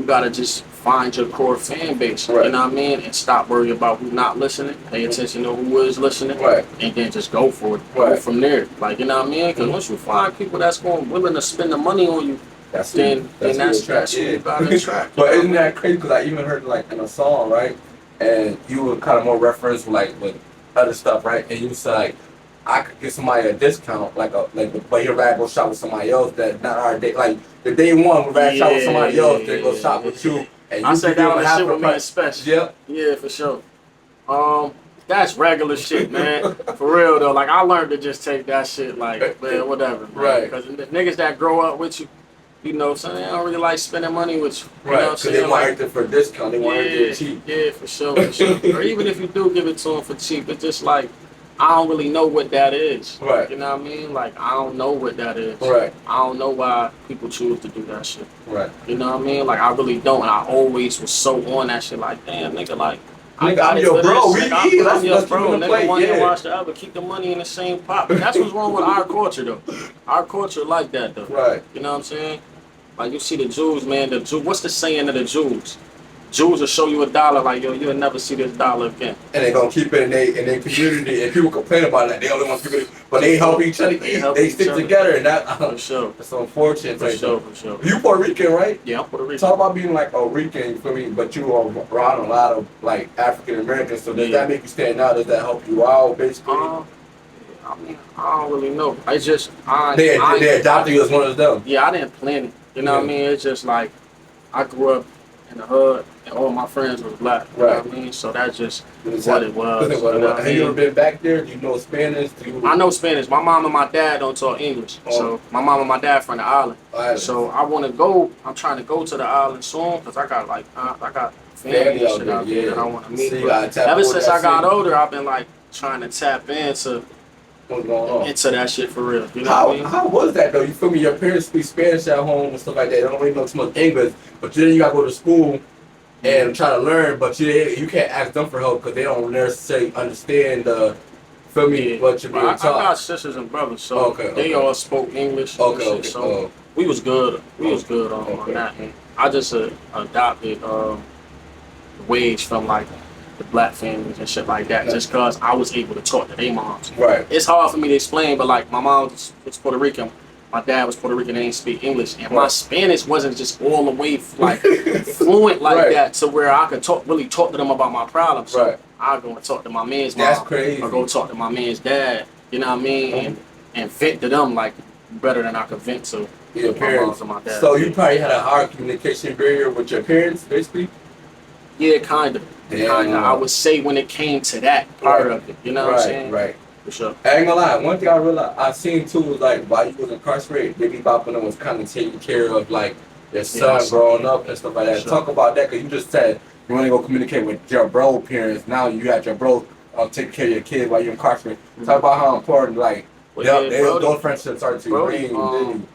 gotta just find your core fan base. Right. You know what I mean? And stop worrying about who's not listening. Pay attention to who is listening. Right. And then just go for it. Right. Go from there. Like, you know what I mean? Because once you find people that's willing to spend the money on you, that's what you gotta attract. But isn't that crazy? Because I even heard like in a song, right? And you were kind of more reference like with other stuff, right? And you said like, I could give somebody a discount, but you'd rather go shop with somebody else that not our day. Like the day one, we'd rather shop with somebody else than go shop with you. And I said that on the shit with me and Spesh. Yeah. Yeah, for sure. That's regular shit, man. For real though, like I learned to just take that shit like, man, whatever. Man. Right. Because the niggas that grow up with you, you know, so they don't really like spending money with you. You right, because they want it for a discount. They want it to cheap. Yeah, for sure. Or even if you do give it to them for cheap, it's just like, I don't really know what that is. Right. You know what I mean? Like, I don't know what that is. Right. I don't know why people choose to do that shit. Right. You know what I mean? Like, I really don't. And I always was so on that shit. Like, damn, nigga, like, I got it for bro. This. I'm your bro. Nigga, one hand wash the other. Keep the money in the same pot. That's what's wrong with our culture, though. Our culture like that, though. Right. You know what I'm saying? Like, you see the Jews, man. The Jew. What's the saying of the Jews? Jews will show you $1 like, yo, you'll never see this dollar again. And they gonna keep it in their community, and people complain about that. They only want people, but they help each other. They stick together, and that for sure. It's unfortunate. For sure. You Puerto Rican, right? Yeah, I'm Puerto Rican. Talk about being like a Rican, you feel me? But you are around a lot of like African Americans. So does that make you stand out? Does that help you out, basically? I mean, I don't really know. I just they adopted you as one of them. Yeah, I didn't plan it. You know what I mean? It's just like I grew up in the hood, and all my friends was black. You know what I mean? So that's just what it was. Have you ever been back there? Do you know Spanish? I know Spanish. My mom and my dad don't talk English. So my mom and my dad from the island. So I want to go. I'm trying to go to the island soon because I got like family and shit out there that I want to meet. Ever since I got older, I've been like trying to tap into that shit for real. You know what I mean? How was that though? You feel me? Your parents speak Spanish at home and stuff like that. They don't really know too much English, but then you gotta go to school and try to learn. But you can't ask them for help because they don't necessarily understand feel me what you're being taught. I got sisters and brothers, so they all spoke English. So we was good. We was good on that. And I just adopted ways from like the black families and shit like that, just cause I was able to talk to their moms. Right. It's hard for me to explain, but like my mom was Puerto Rican, my dad was Puerto Rican, they didn't speak English, and my Spanish wasn't just all the way like fluent like that to where I could really talk to them about my problems. So I go and talk to my man's mom. That's crazy. Or go talk to my man's dad. You know what I mean? And vent to them like better than I could vent to your parents. My mom and my dad. So you probably had a hard communication barrier with your parents, basically. Yeah, kind of. I would say when it came to that part of it, you know what I'm saying? Right. For sure. I ain't gonna lie, one thing I realized, I seen too was like while you was incarcerated, Biggie Bop and them was kind of taking care of like your son growing up and stuff like that. Talk about that, because you just said you want to go communicate with your bro parents. Now you got your bro taking care of your kid while you're incarcerated. Talk about how important like those friendships are to Reem,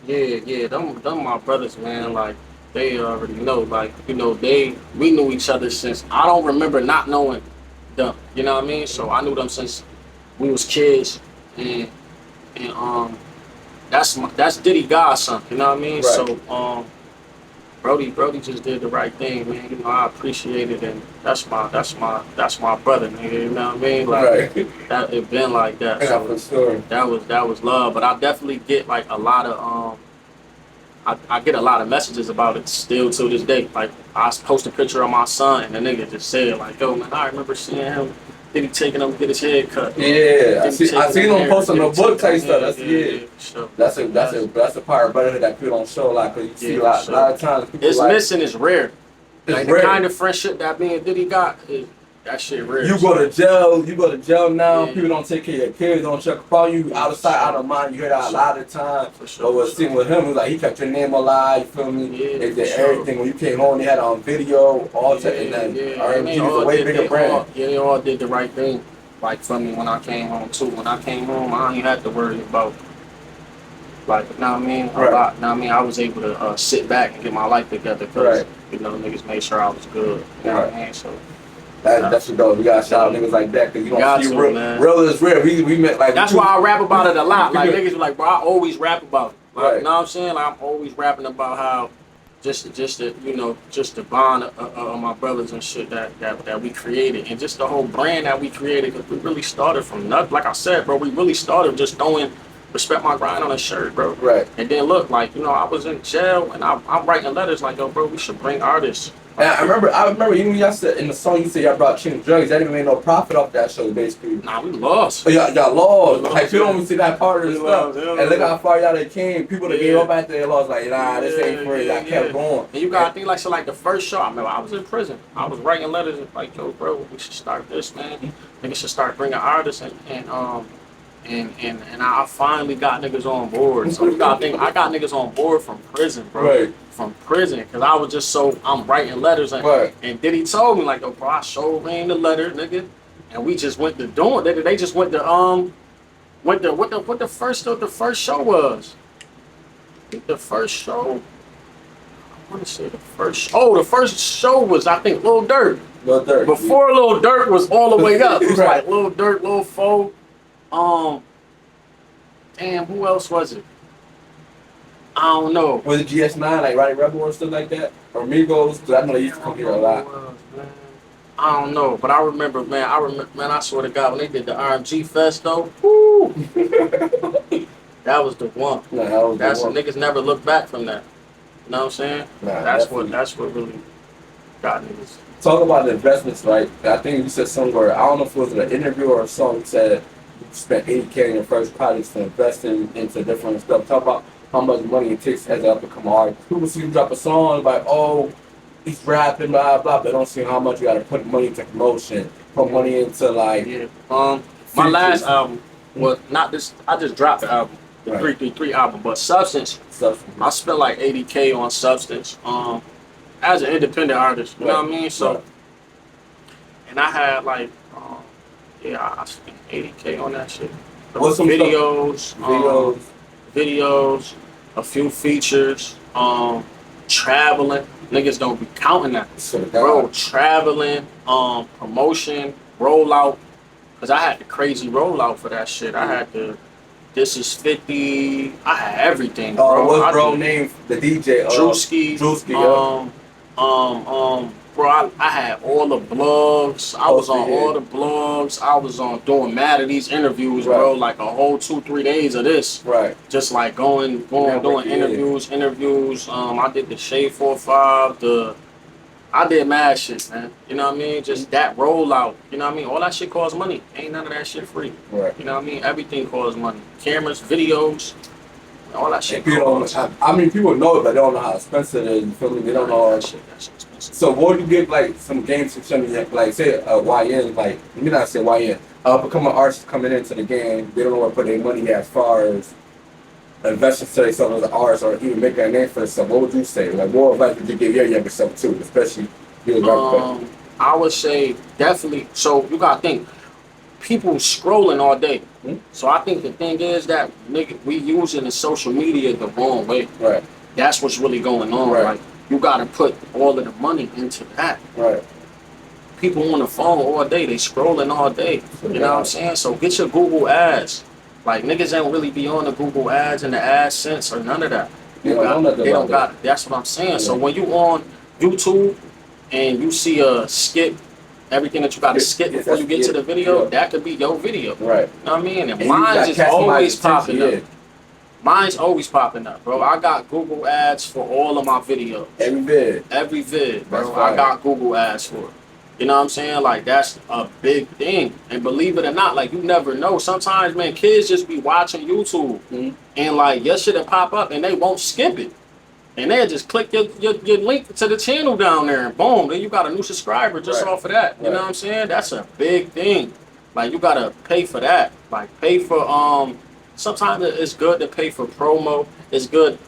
Diddi. Yeah, them my brothers, man. Like they already know, like, you know, we knew each other since, I don't remember not knowing them, you know what I mean? So I knew them since we was kids, and that's Diddy godson, you know what I mean? Right. So Brody just did the right thing, man. You know, I appreciate it, and that's my brother, nigga. You know what I mean? Like that, it been like that. So that was love, but I definitely get like a lot of I get a lot of messages about it still to this day. Like I post a picture of my son, and the nigga just said like, "Yo, man, I remember seeing him Diddy taking him to get his hair cut. Yeah, I seen him posting the book type stuff. That's Sure. That's a part of brotherhood that people don't show a lot, because you see a lot of times people it's missing. It's rare. Like rare. The kind of friendship that me and Diddy got, that shit rare. You go to jail now. People don't take care of your kids, don't check up on you. Out of sight, out of mind. You hear that a lot of times. For sure. But what's seen with him, it was like he kept your name alive. You feel me? Yeah, they did everything. When you came home, they had it on video. All and then R.M.G was a way bigger brand. They all did the right thing. Like for me, when I came home too. When I came home, I ain't had to worry about. Like, you know what I mean? A lot. You know what I mean? I was able to sit back and get my life together because, you know, niggas made sure I was good. You know what I mean? So. That's what though. We gotta shout out niggas like that, because you don't see real is real. We met like. That's why I rap about it a lot. Like niggas be like, bro, I always rap about it. Like, you know what I'm saying? Like, I'm always rapping about how just the bond of my brothers and shit that we created, and just the whole brand that we created, because we really started from nothing. Like I said, bro, we really started just throwing respect my grind on a shirt, bro. Right. And then look, like, you know, I was in jail and I'm writing letters like, yo, bro, we should bring artists. And I remember even when y'all said in the song, you said y'all brought Chinx drugs. Y'all didn't make no profit off that show, basically. Nah, we lost. So y'all lost. Like, people don't even see that part of the stuff. And look how far y'all came. People that gave up after they lost, like, nah, this ain't for it. I kept going. And you gotta think like, so like the first show, I remember I was in prison. I was writing letters like, yo, bro, we should start this, man. Niggas should start bringing artists and I finally got niggas on board. So you gotta think, I got niggas on board from prison, bro. Right. From prison, because I was just I'm writing letters, and Diddy told me like, yo, bro, I showed Reem the letter, nigga, and we just went to doing. They just went to what the first show was. The first show. I want to say the first. Oh, the first show was, I think, Lil Durk. Lil Durk. Before Lil Durk was all the way up. It was like Lil Durk, Lil Fo. Damn, who else was it? I don't know. Was it GS9, like Roddy Rebel or stuff like that? Or Migos? Because I know they used to come here a lot. I don't know, but I remember, man, I swear to God, when they did the R.M.G fest, though, woo! That was the one. Nah, that's the one. Niggas never look back from that. You know what I'm saying? Nah, that's what really got niggas. Talk about the investments, right? I think you said somewhere, I don't know if it was an interview or a song, you said you spent $80K in your first projects to invest into different stuff. Talk about how much money it takes as an up-and-coming artist. People see you drop a song, like, oh, he's rapping, blah, blah, but they don't see how much you gotta put money into promotion, put money into, like... Yeah. My last album was not this, I just dropped the album, the 333 album, but Substance, I spent like $80K on Substance, as an independent artist, you know what I mean? So, and I had like, I spent $80K on that shit. What's some videos, a few features, traveling. Niggas don't be counting that. Bro, traveling, promotion, rollout. Cause I had the crazy rollout for that shit. I had the This Is 50. I had everything, bro. What's bro name? The DJ. Drewski. Bro, I had all the blogs. I was on all the blogs. I was on doing mad of these interviews, bro. Like a whole 2-3 days of this. Right. Just like doing interviews. I did the Shade 4-5. I did mad shit, man. You know what I mean? Just that rollout. You know what I mean? All that shit costs money. Ain't none of that shit free. Right. You know what I mean? Everything costs money. Cameras, videos. All that shit. I mean, people know it, but they don't know how expensive it is. You feel me? They don't know that shit. So, what would you give like some games to somebody like say YN, like let me not say YN, become an artist coming into the game? They don't know where to put their money as far as investing to themselves as an artist or even making a name for themselves. What would you say? Like, what advice would you give your younger self too, especially you? I would say definitely. So you gotta think. People scrolling all day. So I think the thing is that we using the social media the wrong way. Right. That's what's really going on. Right. Like you gotta put all of the money into that. Right. People on the phone all day, they scrolling all day. You know what I'm saying? So get your Google ads. Like niggas ain't really be on the Google ads and the AdSense or none of that. They don't got it. That's what I'm saying. Yeah. So when you on YouTube and you see a skip, everything that you got to skip before you get to the video, that could be your video. Right. You know what I mean? And mine's is always popping up. Mine's always popping up, bro. I got Google ads for all of my videos. Every vid, bro. I got Google ads for it. You know what I'm saying? Like, that's a big thing. And believe it or not, like, you never know. Sometimes, man, kids just be watching YouTube and, like, your shit'll pop up and they won't skip it. And they'll just click your link to the channel down there and boom, then you got a new subscriber just off of that. You know what I'm saying? That's a big thing. Like, you gotta pay for that. Like, pay for, sometimes it's good to pay for promo. It's good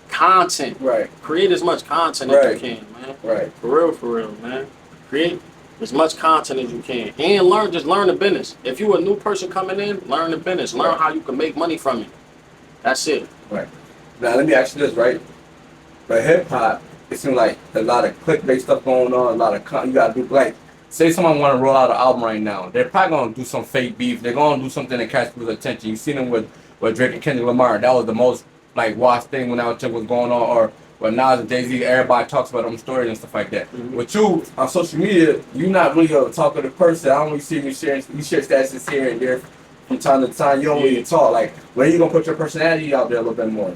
content. Right. Create as much content as you can, man. Right. For real, man. Create as much content as you can. And just learn the business. If you a new person coming in, learn the business. Learn how you can make money from it. That's it. Right. Now, let me ask you this, right? But hip-hop, it seems like a lot of clickbait stuff going on, a lot of you gotta do, like, say someone want to roll out an album right now. They're probably going to do some fake beef. They're going to do something to catch people's attention. You seen them with Drake and Kendrick Lamar. That was the most, like, watched thing when that was going on. Or when Nas and Jay-Z, everybody talks about them stories and stuff like that. With you, on social media, you're not really a talkative person. I don't really see you share statuses here and there from time to time. You don't really talk. Like, when are you going to put your personality out there a little bit more?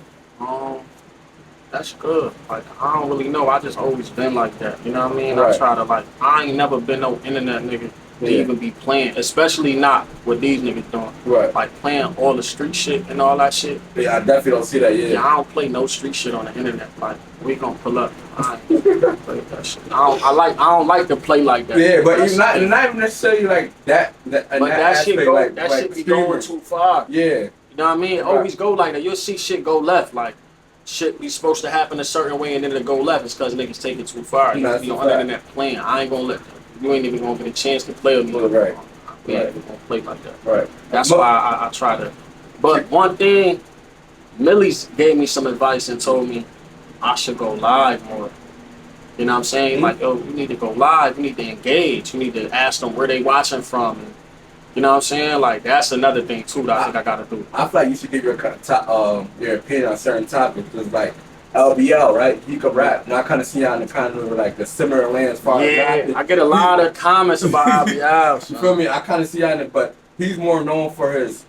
That's good. Like, I don't really know. I just always been like that. You know what I mean? I try to, like, I ain't never been no internet nigga to even be playing, especially not what these niggas doing. Right. Like, playing all the street shit and all that shit. Yeah, I definitely don't see that, Yeah, I don't play no street shit on the internet. Like, we gonna pull up. I ain't play that shit. I don't like to play like that. Yeah, but it's not even necessarily like that. But that shit go, like, that shit be going too far. Yeah. You know what I mean? Always go like that. You'll see shit go left. Like, shit be supposed to happen a certain way and then it'll go left. It's because niggas take it too far. You be on the internet playing. I ain't gonna let you ain't even gonna get a chance to play with me. Right. We ain't even gonna play like that. Right. That's why I try to. But one thing, Millyz gave me some advice and told me I should go live more. You know what I'm saying? Like, yo, you need to go live. You need to engage. You need to ask them where they watching from. And, you know what I'm saying? Like, that's another thing too that I think I gotta do. I feel like you should give your opinion on certain topics. Because like LBL, right? He could rap. And I kind of see on the kind of like the similar land as far as rapping. I get a lot of comments about LBL. You feel me? I kind of see on it, but he's more known for his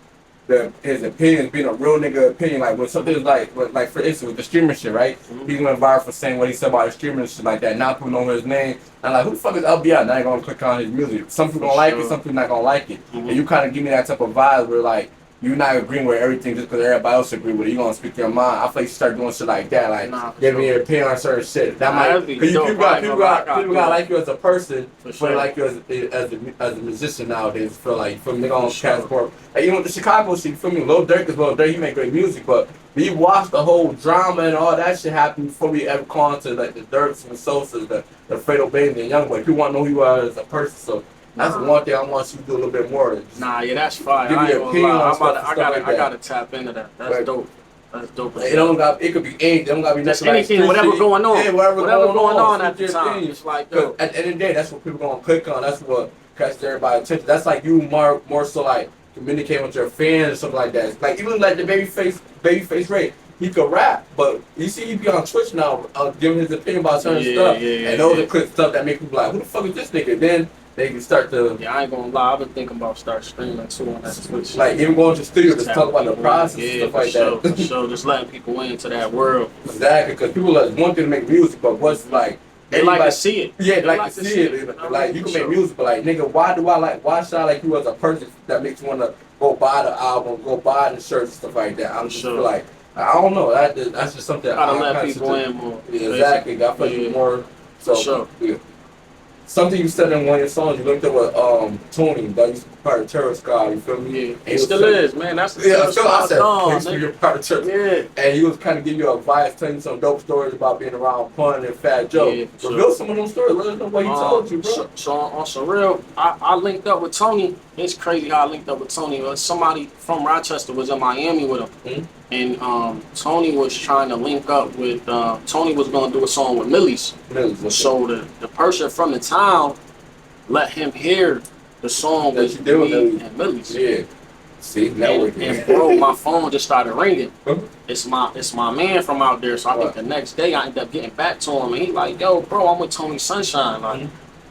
opinions, being a real nigga opinion. Like when something's like for instance with the streamer shit, right? He went viral for saying what he said about the streamer and shit like that. Now people know his name. And like, who the fuck is LBL? Now you're gonna click on his music. Some people gonna like it, some people not gonna like it. And you kind of give me that type of vibe where like you're not agreeing with everything just because everybody else agree with it. You're gonna speak your mind. I feel like you start doing shit like that, like giving your opinion on certain shit. That might because people got like you as a person, but they like you as a musician nowadays. Feel like you feel me? They gonna transport. Like, you know, the Chicago shit. You feel me? Lil Durk is Lil Durk. He make great music, but we watched the whole drama and all that shit happen before we ever come to like the Durks and the Sosas, the Fredo Baby and Youngboy. People want to know who you are as a person, so. That's one thing I want you to do a little bit more. That's fine. Give me your opinion on stuff. I gotta tap into that. That's dope. That's dope. It could be anything. It don't gotta be just anything. Whatever going on. Yeah, whatever going on at the time. It's like, at the end of the day, that's what people gonna click on. That's what catches everybody's attention. That's like you more so like communicating with your fans or something like that. It's like even like the babyface Ray. He could rap, but you see he be on Twitch now giving his opinion about certain stuff. And those are clip stuff that make people like, who the fuck is this nigga? Then they can start to. Yeah, I ain't gonna lie. I've been thinking about start streaming too on that Twitch. Like even going to the studio to talk about the process and stuff like that. For sure, just letting people into that world. Exactly, because people want to make music, but what's like. They like to see it. Yeah, they like to see it. Like you can make music, but like nigga, why should I like you as a person that makes you want to go buy the album, go buy the shirts and stuff like that? I'm just like. I don't know. That's just something. I don't let people in more. Yeah, exactly. Got to play more. So something you said in one of your songs, you linked up with Tony, that used to be part of Terror Squad. You feel me? Yeah, he still is, man. That's the Terror Squad song. You're part of Terror. Yeah. And he was kind of giving you advice, telling you some dope stories about being around Pun and Fat Joe. Yeah, reveal some of those stories. Let us know what he told you, bro. So on some real, I linked up with Tony. It's crazy how I linked up with Tony. Somebody from Rochester was in Miami with him. And Tony was trying to link up with, Tony was going to do a song with Millyz. So the person from the town let him hear the song with me and Millyz. Yeah. See, networking. And bro, my phone just started ringing. It's my man from out there. So I think the next day I ended up getting back to him. And he like, yo, bro, I'm with Tony Sunshine. Like,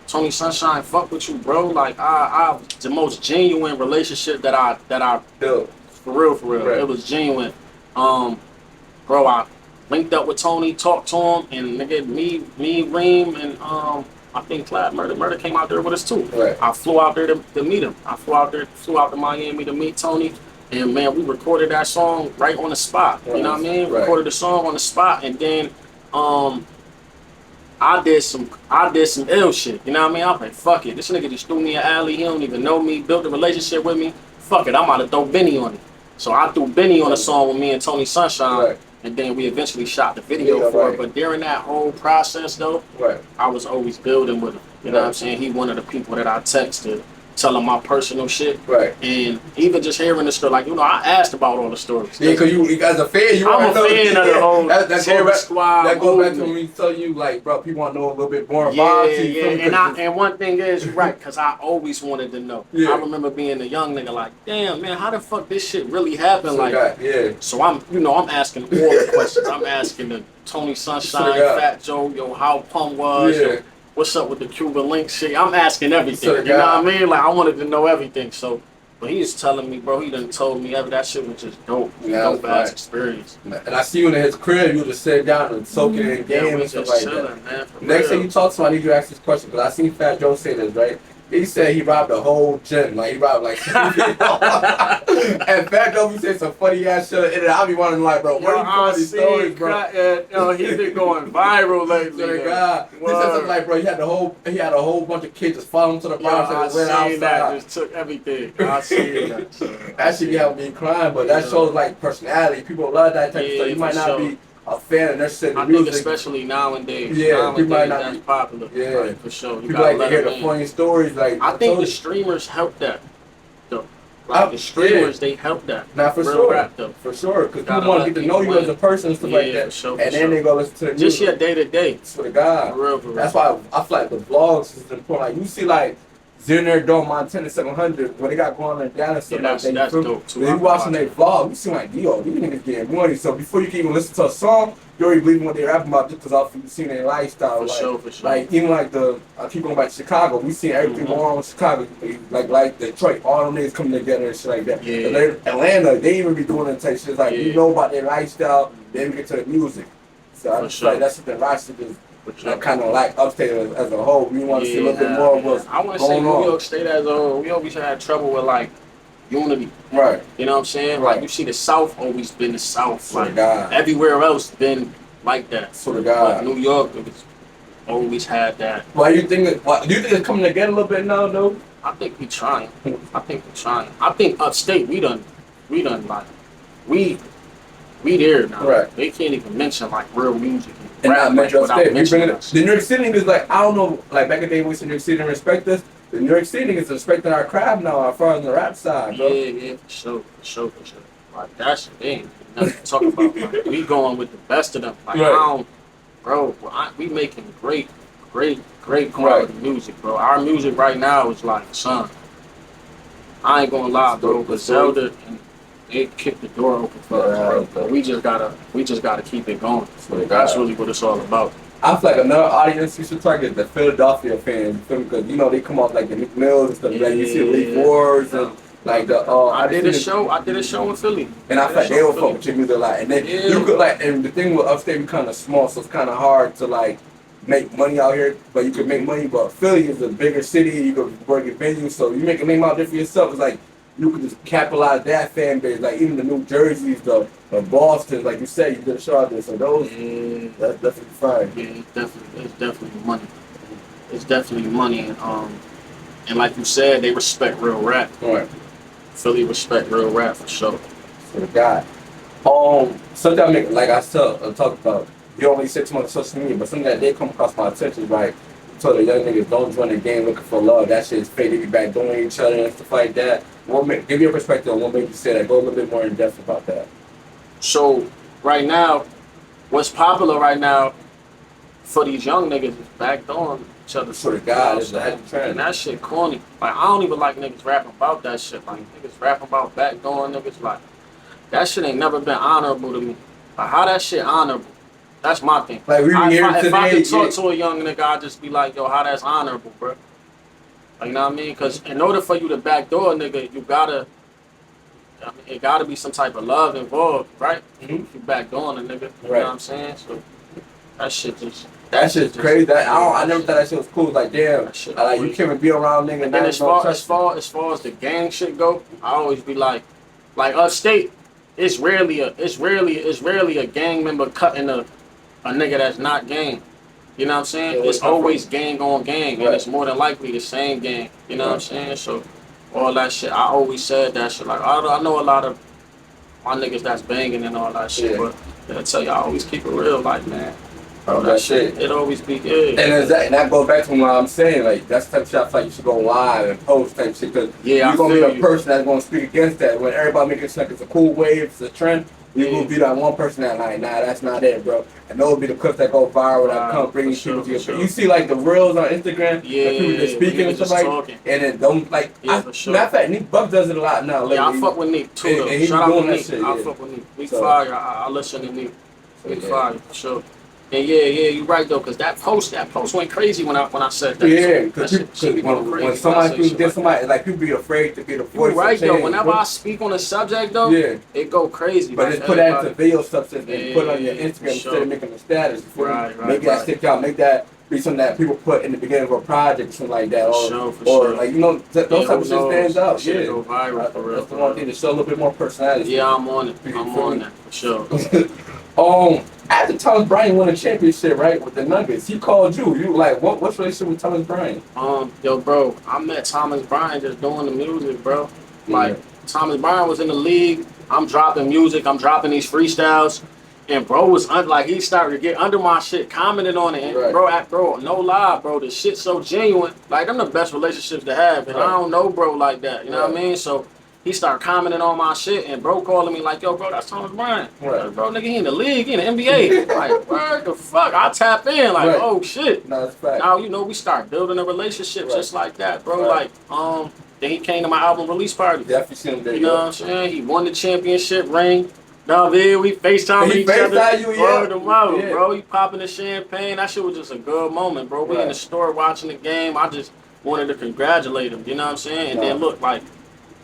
Tony Sunshine, fuck with you, bro. Like, I the most genuine relationship that I built. For real. Right. It was genuine. Bro, I linked up with Tony, talked to him, and nigga, me, Reem, and I think Clad Murder came out there with us too. Right. I flew out there to meet him. I flew out to Miami to meet Tony. And man, we recorded that song right on the spot. You know what I mean? Right. Recorded the song on the spot, and then I did some ill shit. You know what I mean? I was like, fuck it. This nigga just threw me an alley. He don't even know me. Built a relationship with me. Fuck it. I'm about to throw Benny on it. So I threw Benny on a song with me and Tony Sunshine. Right. And then we eventually shot the video for it. But during that whole process, though, I was always building with him. You know what I'm saying? He one of the people that I texted, tell him my personal shit. Right. And even just hearing the story, like, you know, I asked about all the stories. Yeah, because you as a fan, I'm a fan of the whole Terror Squad. That goes back to me telling you, like, bro, people want to know a little bit more about you. Yeah. And one thing is, you're right, because I always wanted to know. I remember being a young nigga like, damn, man, how the fuck this shit really happened? So I'm asking all the questions. I'm asking the Tony Sunshine, Fat Joe, yo, how Pump was, yo, what's up with the Cuban Link shit? I'm asking everything. You know what I mean? Like, I wanted to know everything. So, but he was telling me, bro, he done told me that shit was just dope. Dope ass experience. And I see you in his crib, you just sit down and soak it in game and stuff like that. Man, next time you talk to him, I need you to ask this question, because I seen Fat Joe say this, right? He said he robbed a whole gym. Like, he robbed like and Fat Joe, he said some funny ass shit. And I'll be wondering, like, bro, where you telling these stories, bro? He's been going viral lately. God. He said something like, bro, he had a whole bunch of kids just follow him to the Bronx and went outside. That just took everything. I seen that. That shit be having me crying, but that shows like personality. People love that type of stuff. You might not be a fan of that shit. I think especially nowadays. People might not that's be popular. Right, for sure. People like to hear the funny stories. Like, I think the streamers help that. Though. Like, the streamers, they help that. Now for sure. Rap, though. For sure. Because people want to get to know you as a person and stuff like that. For and then they go listen to the music. Just your day to day. For the God. For real. That's why I feel like the vlogs is important. Like, you see like Zero Dome Montana 700, what they got going on in Dallas, that's dope too. When you watching their vlog, you see like, yo, these niggas getting money. So before you can even listen to a song, you already believe in what they rapping about just because off you seen their lifestyle. For sure. Like even like I keep going back to Chicago, we seen everything going on in Chicago, like Detroit, all them niggas coming together and shit like that. And Atlanta, they even be doing that type shit. Like you know about their lifestyle, they even get to the music. So I just like that's something I should just. I kind of like Upstate as a whole. We want to see a little bit more of what's going on. I want to say New York State as a whole. We always had trouble with like unity. Right. You know what I'm saying? Right. Like you see the South always been the South. Like everywhere else been like that. Sort of God. But New York always had that. Why do you think it's coming together a little bit now, though? I think we trying. I think Upstate we done like we there now. Right. They can't even mention like real music. And not mention Upstate. The New York City niggas, like, I don't know, like back in the day we said New York City didn't respect us. The New York City niggas respecting our craft now as far as the rap side, bro. Yeah, for sure. Like that shit, they ain't nothing to talk about. Like, we going with the best of them. Like we making great quality music, bro. Our music right now is like, son, I ain't gonna lie, bro. Griselda and they kicked the door open for us, bro. But we just gotta keep it going. That's really what it's all about. I feel like another audience you should target the Philadelphia fans, because you know they come off like the McMills and stuff. Like you see the League Wars and like the. I did a show in Philly, and I feel like they will fuck with your music a lot. And then you could like, and the thing with Upstate, we kind of small, so it's kind of hard to like make money out here. But you can make money. But Philly is a bigger city. You could work at venues, so you make a name out there for yourself. It's like. You could just capitalize that fan base, like even the New Jerseys, the Boston, like you said, you did a show out there, so those, that's definitely fine. Yeah, it's definitely money. It's definitely money, and like you said, they respect real rap. Right. Philly respect real rap for sure. For God. Sometimes, like I talked about, you only 6 months on social media, but something that did come across my attention, right? So the young niggas don't join the game looking for love. That shit's fake. They be back doing each other and stuff like that. Give your perspective on what made you say that. Go a little bit more in depth about that. So right now, what's popular right now for these young niggas is backdooring each other. For the guys, and that shit corny. Like I don't even like niggas rapping about that shit. Like niggas rapping about backdooring niggas. Like that shit ain't never been honorable to me. Like how that shit honorable? That's my thing. Like we if I could talk to a young nigga, I'd just be like, yo, how that's honorable, bro. Like, you know what I mean? Because in order for you to backdoor a nigga, it gotta be some type of love involved, right? Mm-hmm. You backdooring a nigga, you know what I'm saying? So that shit just, That shit's crazy. I never thought that shit was cool. Like damn, like you can't even be around niggas. And then as far as the gang shit go, I always be like Upstate, it's rarely a gang member cutting a nigga that's not gang. You know what I'm saying? It's always gang on gang, and it's more than likely the same gang. You know what I'm saying? So all that shit, I always said that shit. Like I know a lot of my niggas that's banging and all that shit, but I tell you, I always keep it real. Like man. Bro, that shit, it always be good. And that goes back to what I'm saying, like, that's the type of shit I feel like you should go live and post type shit, because you're going to be the person that's going to speak against that. When everybody makes it like it's a cool wave, it's a trend, you're going to be that one person that like, nah, that's not it, bro. And those will be the clips that go viral, that come bringing people to your You see, like, the reels on Instagram, people just speaking and stuff like, and it don't, like, matter of fact, Nick Buck does it a lot now. Yeah, I fuck with Nick, too, though. And Shout out to Nick. I fuck with Nick. We fire. I listen to Nick. We fire, for sure. And yeah, you're right though, cause that post went crazy when I said that. Yeah, because when somebody did somebody, like people be afraid to be the voice. You're right though. Whenever I speak on a subject though, it go crazy. But just put that into video substance and put it on your Instagram instead of making a status. Right. Make that stick out. Make that be something that people put in the beginning of a project, something like that, or like those type of shit stands out. Yeah, go viral for real. That's the one thing to show a little bit more personality. Yeah, I'm on it. I'm on that for sure. After Thomas Bryant won a championship, right, with the Nuggets, he called you. You like, what's your relationship with Thomas Bryant? Yo, bro, I met Thomas Bryant just doing the music, bro. Like, Thomas Bryant was in the league. I'm dropping music. I'm dropping these freestyles. And bro was he started to get under my shit, commented on it. And bro, no lie, bro, the shit's so genuine. Like, them the best relationships to have. And I don't know bro like that. You know what I mean? So he started commenting on my shit, and bro calling me like, yo, bro, that's Thomas Bryant. Like, bro, nigga, he in the league, he in the NBA. Like, what the fuck? I tap in, like, oh, shit. No, that's fact. Now, you know, we start building a relationship just like that, bro. Like, then he came to my album release party. Definitely seen him there. You know what I'm saying? He won the championship ring. Now, man, we FaceTime each other. Bro, he popping the champagne. That shit was just a good moment, bro. We in the store watching the game. I just wanted to congratulate him, you know what I'm saying? And then look, like,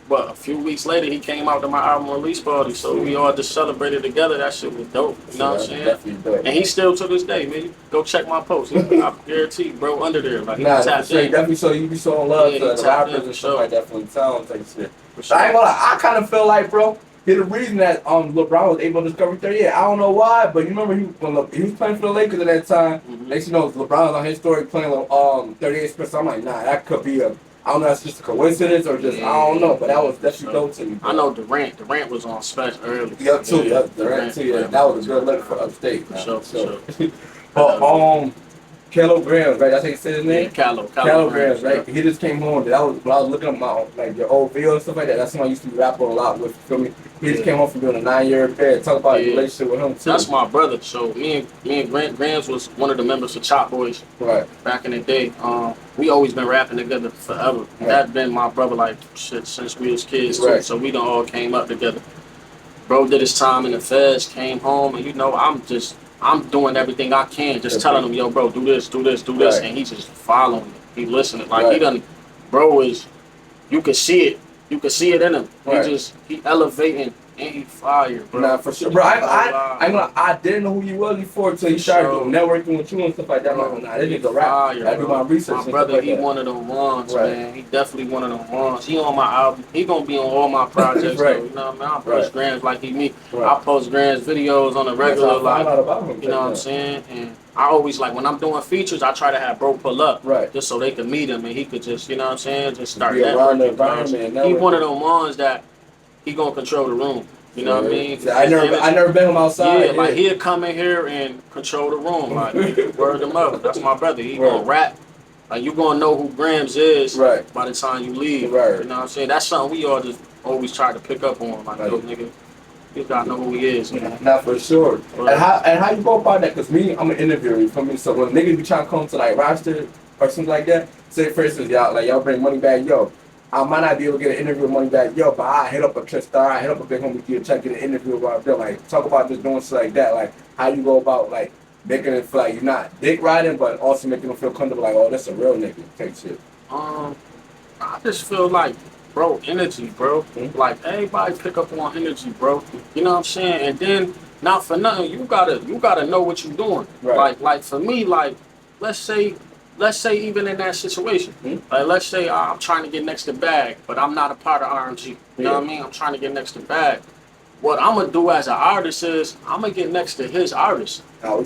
but a few weeks later, he came out to my album release party, so we all just celebrated together. That shit was dope. You know what I'm saying? Definitely dope. And he still to this day, man. Go check my post. I guarantee, bro, under there. Like, definitely. So you be showing love to the rappers and stuff like that from the town type shit. I ain't gonna lie, I kind of feel like, bro, the reason that LeBron was able to discover 38, I don't know why, but you remember when he was playing for the Lakers at that time. Next, you know, LeBron was on his story playing 38 Spurs. I'm like, nah, that could be I don't know, it's just a coincidence or just, I don't know, but that was definitely dope to me. Bro. I know Durant was on Spesh early. Yeah, too. Durant too. Yeah, that was a good look for Upstate. Sure. But Kalo Gramz, right? That's how you say his name? Yeah, Kalo Gramz, right? He just came home. That was when I was looking at my your old video and stuff like that. That's someone I used to rap on a lot with. Feel me? He just came home from doing a 9-year bed. Talk about your relationship with him too. That's my brother. So me and Gramz was one of the members of Chop Boys. Right. Back in the day. We always been rapping together forever. Right. That's been my brother like shit since we was kids too. Right. So we done all came up together. Bro did his time in the feds, came home, and you know I'm doing everything I can, just telling him, yo, bro, do this, and he's just following it. He listening, like he done. Bro is, you can see it in him. He elevating and he fire, bro. Nah, for sure, bro. I didn't know who you was before until you started networking with you and stuff like that. Nah, this nigga rap. I do my research. My brother, he one of them ones, man. He definitely one of them ones. He on my album. He gonna be on all my projects, though. You know what I mean? I post Gramz like he me. I post Gramz videos on a regular, like, you know what I'm saying? And I always, like, when I'm doing features, I try to have bro pull up, just so they can meet him and he could just, you know what I'm saying, just start networking. He one of them ones that he gonna control the room. You know what I mean? I never been him outside. Yeah, like he'll come in here and control the room. Like, word him up. That's my brother. He gonna rap. Like, you gonna know who Gramz is by the time you leave. You know what I'm saying? That's something we all just always try to pick up on. Like, yo, nigga, you gotta know who he is. Man. Not for sure. And how you go about that? Cause me, I'm an interviewer. You feel me? So when niggas be trying to come to like roster or something like that, say for instance, y'all bring MoneyBagg, yo. I might not be able to get an interview with MoneyBagg, yo, but I hit up a Tripstar, I hit up a big homie G, try to get an interview about them. Like, talk about just doing shit like that. Like, how you go about, like, making it feel like you're not dick riding, but also making them feel comfortable, like, oh, that's a real nigga type shit. I just feel like, bro, energy, bro. Like, everybody pick up on energy, bro. You know what I'm saying? And then not for nothing. You gotta know what you're doing. Right. Like for me, like let's say even in that situation, like let's say I'm trying to get next to Bag, but I'm not a part of R.M.G. You know what I mean? I'm trying to get next to Bag. What I'm gonna do as an artist is I'm gonna get next to his artists.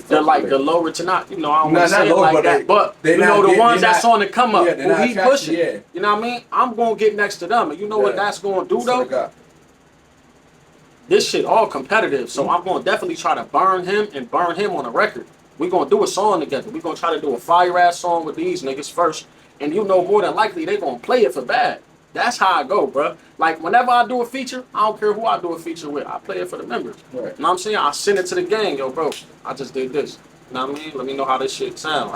They're like the lower to not, you know, I don't want to say it like that, but you know the ones that's on the come up, who he pushing. You know what I mean? I'm gonna get next to them, and you know what that's gonna do though? This shit all competitive, so I'm gonna definitely try to burn him and burn him on a record. We gonna do a song together. We gonna try to do a fire ass song with these niggas first, and you know more than likely they gonna play it for Bad. That's how I go, bro. Like whenever I do a feature, I don't care who I do a feature with. I play it for the members. Right. You know what I'm saying? I send it to the gang, yo, bro. I just did this. You know what I mean? Let me know how this shit sound.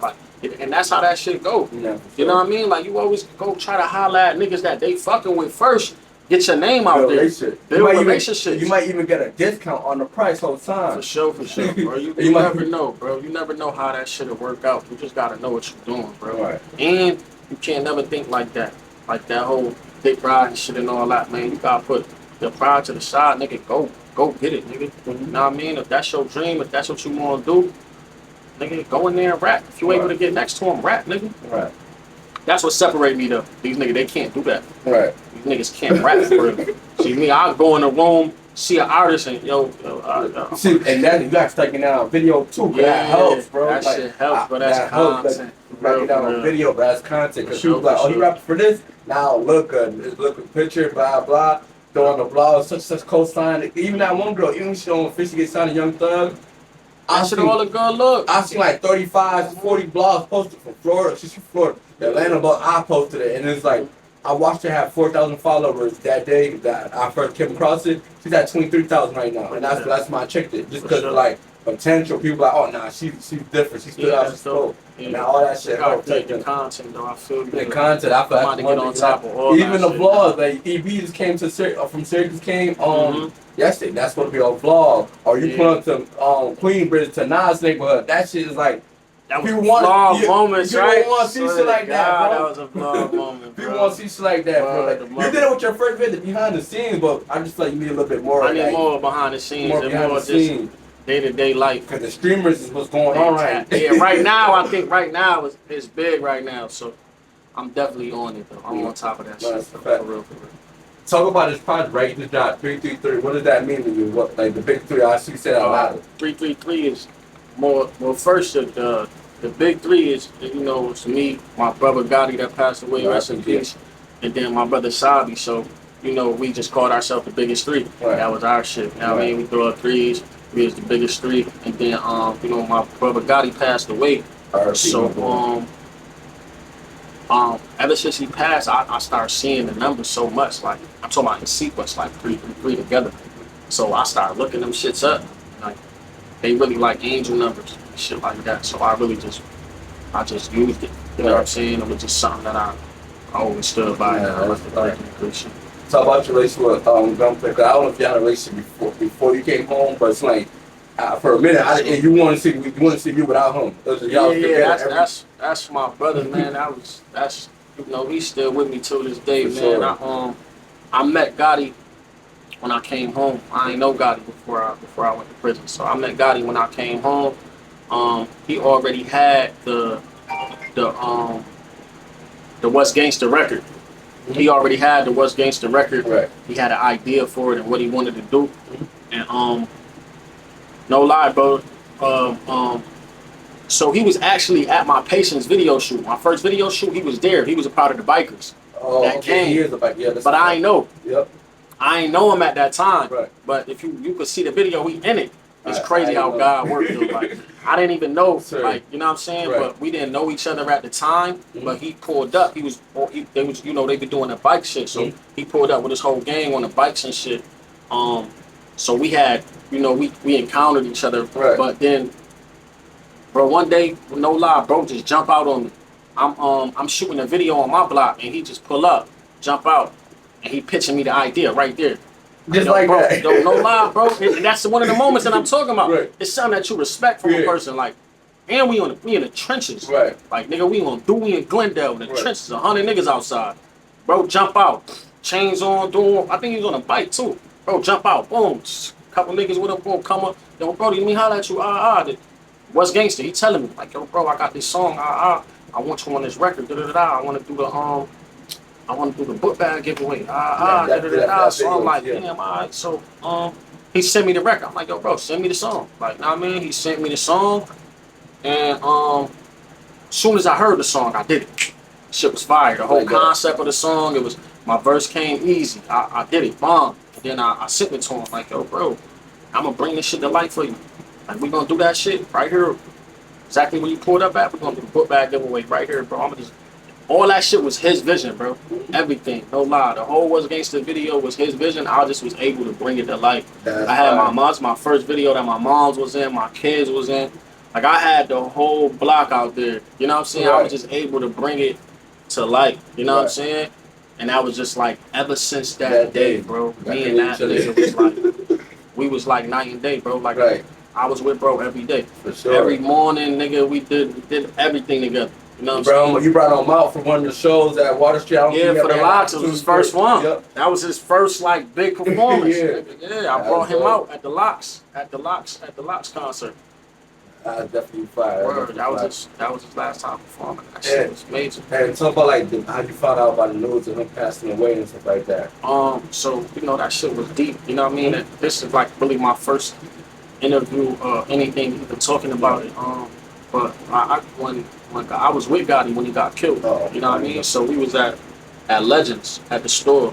Like, and that's how that shit go. Yeah, sure. You know what I mean? Like you always go try to holler at niggas that they fucking with first. Get your name out there. Build relationships. You might even get a discount on the price whole time. For sure, bro. You never know, bro. You never know how that shit'll work out. You just gotta know what you're doing, bro. Right. And you can't never think like that. Like that whole dick ride and shit and all that, man. You gotta put your pride to the side, nigga. Go get it, nigga. You know what I mean? If that's your dream, if that's what you wanna do, nigga, go in there and rap. If you able to get next to him, rap, nigga. Right. That's what separate me though. These niggas, they can't do that. Right. These niggas can't rap for real. See me, I go in the room, see an artist and see, and that you got to take it down video too. Yeah, that helps, bro. That shit helps, bro. That's content. Break it down on video, but that's content. Cause people like, oh, you rapping for this? Now look good. Look a picture, blah blah. Throw on the blog, such co-sign. Even that one girl, even she don't officially get signed to Young Thug. I should all the girl look. I seen like 35, 40 blogs posted from Florida. She's from Florida. The Atlanta blog, I posted it, and it's like I watched her have 4,000 followers that day that I first came across it. She's at 23,000 right now, and that's my checked it. Just because like potential people like, oh nah, she's different. She stood out. She's dope. Yeah. Now all that shit helped take the content though. I feel the content. I feel like get on top of all even the vlogs. Like EB just came to from Syracuse came yesterday. That's supposed to be a vlog. Or you put on some Queensbridge to Nas neighborhood. That shit is like. That was vlog moments, right? People want to see shit like that, bro. That was a vlog moment, bro. People want to see shit like that, bro. Like, you did it with your first video behind the scenes, but I just feel like you need a little bit more. I need more behind the scenes and more just day-to-day life. Because the streamers is what's going on right now. Yeah, right now, I think right now it's big right now, so I'm definitely on it, though. I'm on top of that shit. For real. Talk about this project, right? You just dropped 333. What does that mean to you? What, like the big three? I see you said out loud. 333 is more. Well, first the big three is, you know, it's me, my brother Gotti that passed away, rest in peace, and then my brother Sabi. So, you know, we just called ourselves the biggest three. Right. That was our shit. You know what I mean? We throw up threes. We was the biggest three, and then you know, my brother Gotti passed away. So ever since he passed, I started seeing the numbers so much. Like I'm talking about in sequence, like three together. So I started looking them shits up. Like they really like angel numbers, and shit like that. So I just used it. You know what I'm saying? It was just something that I always stood by. Talk about your relationship with Gunplay. I don't know if you had a relationship before you came home, but it's like for a minute, you want to see me without him. That's my brother, man. That's you know, he's still with me till this day, man. Sure. I met Gotti when I came home. I ain't know Gotti before I went to prison. So I met Gotti when I came home. He already had the What's Gangsta record. He already had the What's Gangsta record. Right. He had an idea for it and what he wanted to do. And no lie, bro. So he was actually at my Patience video shoot. My first video shoot, he was there. He was a part of the bikers. Oh, that came. He is a biker. Yeah, but I ain't know. Yep. I ain't know him at that time. Right. But if you could see the video, he in it. It's crazy how God worked. Like I didn't even know, like you know what I'm saying. Right. But we didn't know each other at the time. But he pulled up. They was, you know, they been doing the bike shit. So he pulled up with his whole gang on the bikes and shit. So we had, you know, we encountered each other. Right. But then, bro, one day, no lie, bro, just jump out on me. I'm shooting a video on my block, and he just pull up, jump out, and he pitching me the idea right there. Just like bro, that. No lie, bro. And that's one of the moments that I'm talking about. Right. It's something that you respect from a person. Like, and we in the trenches. Right. Like, nigga, we in Glendale in the trenches, 100 niggas outside. Bro, jump out. Chains on, doing. I think he was on a bike too. Bro, jump out. Boom. couple niggas with him, boom, come up. Yo, bro, let me holler at you. What's gangster? He telling me like, yo, bro, I got this song. I want you on this record. I want to do the book bag giveaway. So I'm like, damn, all right. So he sent me the record. I'm like, yo, bro, send me the song. Like, nah, man. He sent me the song, and soon as I heard the song, I did it. Shit was fire. The whole concept of the song, it was my verse came easy. I did it, bomb. And then I sent it to him like, yo, bro, I'm gonna bring this shit to life for you. Like, we gonna do that shit right here. Exactly where you pulled up at, we're gonna do the book bag giveaway right here, bro. All that shit was his vision, bro. Everything, no lie. The whole What's Gangsta video was his vision. I just was able to bring it to life. I had my first video that my mom's was in, my kids was in. Like, I had the whole block out there. You know what I'm saying? Right. I was just able to bring it to life. You know what I'm saying? And that was just like, ever since that day, bro, me and that nigga was like, we was like night and day, bro. Like, I was with bro every day. For sure. Every morning, nigga, we did everything together. You know what I'm saying? You brought him out for one of the shows at Water Street. Yeah, for the Locks. It was his first one. Yep. That was his first like big performance. I brought him out at the Locks concert. Definitely fire. Word, that was his last time performing. That shit was amazing. And talk about like how you found out about the news of him passing away and stuff like that. So you know that shit was deep. You know what I mean? And this is like really my first interview or anything even talking about it. But when I was with Gotti when he got killed. You know what I mean? So we was at Legends at the store,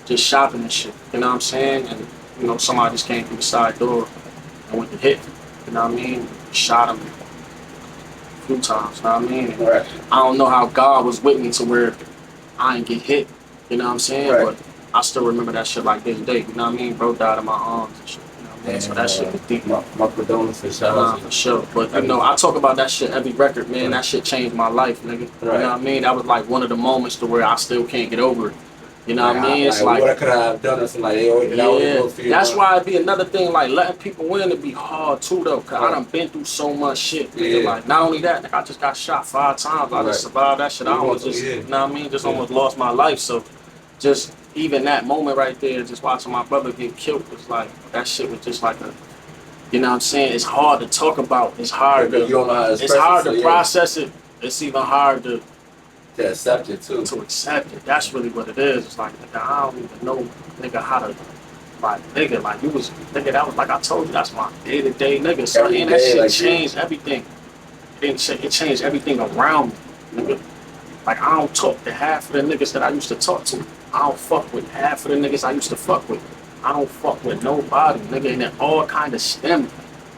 just shopping and shit. You know what I'm saying? And you know somebody just came through the side door and went to hit. You know what I mean? Shot him a few times. You know what I mean? And I don't know how God was with me to where I ain't get hit. You know what I'm saying? But I still remember that shit like this day. You know what I mean? Bro died in my arms and shit. So that shit was deep. My condolences, shout out. For sure. But you know, I talk about that shit every record, man. That shit changed my life, nigga. You know what I mean? That was like one of the moments to where I still can't get over it. You know what I mean? It's like what could I have done? It's like that's why it'd be another thing. Like letting people win it'd be hard too, though. Cause I done been through so much shit. Nigga. Like not only that, I just got shot 5 times. I just survived that shit. I almost just, you know what I mean? Just almost lost my life. So just even that moment right there, just watching my brother get killed was like that shit was just like a. You know what I'm saying? It's hard to talk about. It's hard to process it. It's even hard to accept it too. To accept it. That's really what it is. It's like, nigga, I don't even know, nigga, how to, like, nigga, like, you was, nigga, that was, like I told you, that's my day-to-day nigga. So, and that shit changed everything. It changed everything around me, nigga. Like, I don't talk to half of the niggas that I used to talk to. I don't fuck with half of the niggas I used to fuck with. I don't fuck with nobody, nigga, and it all kind of stemmed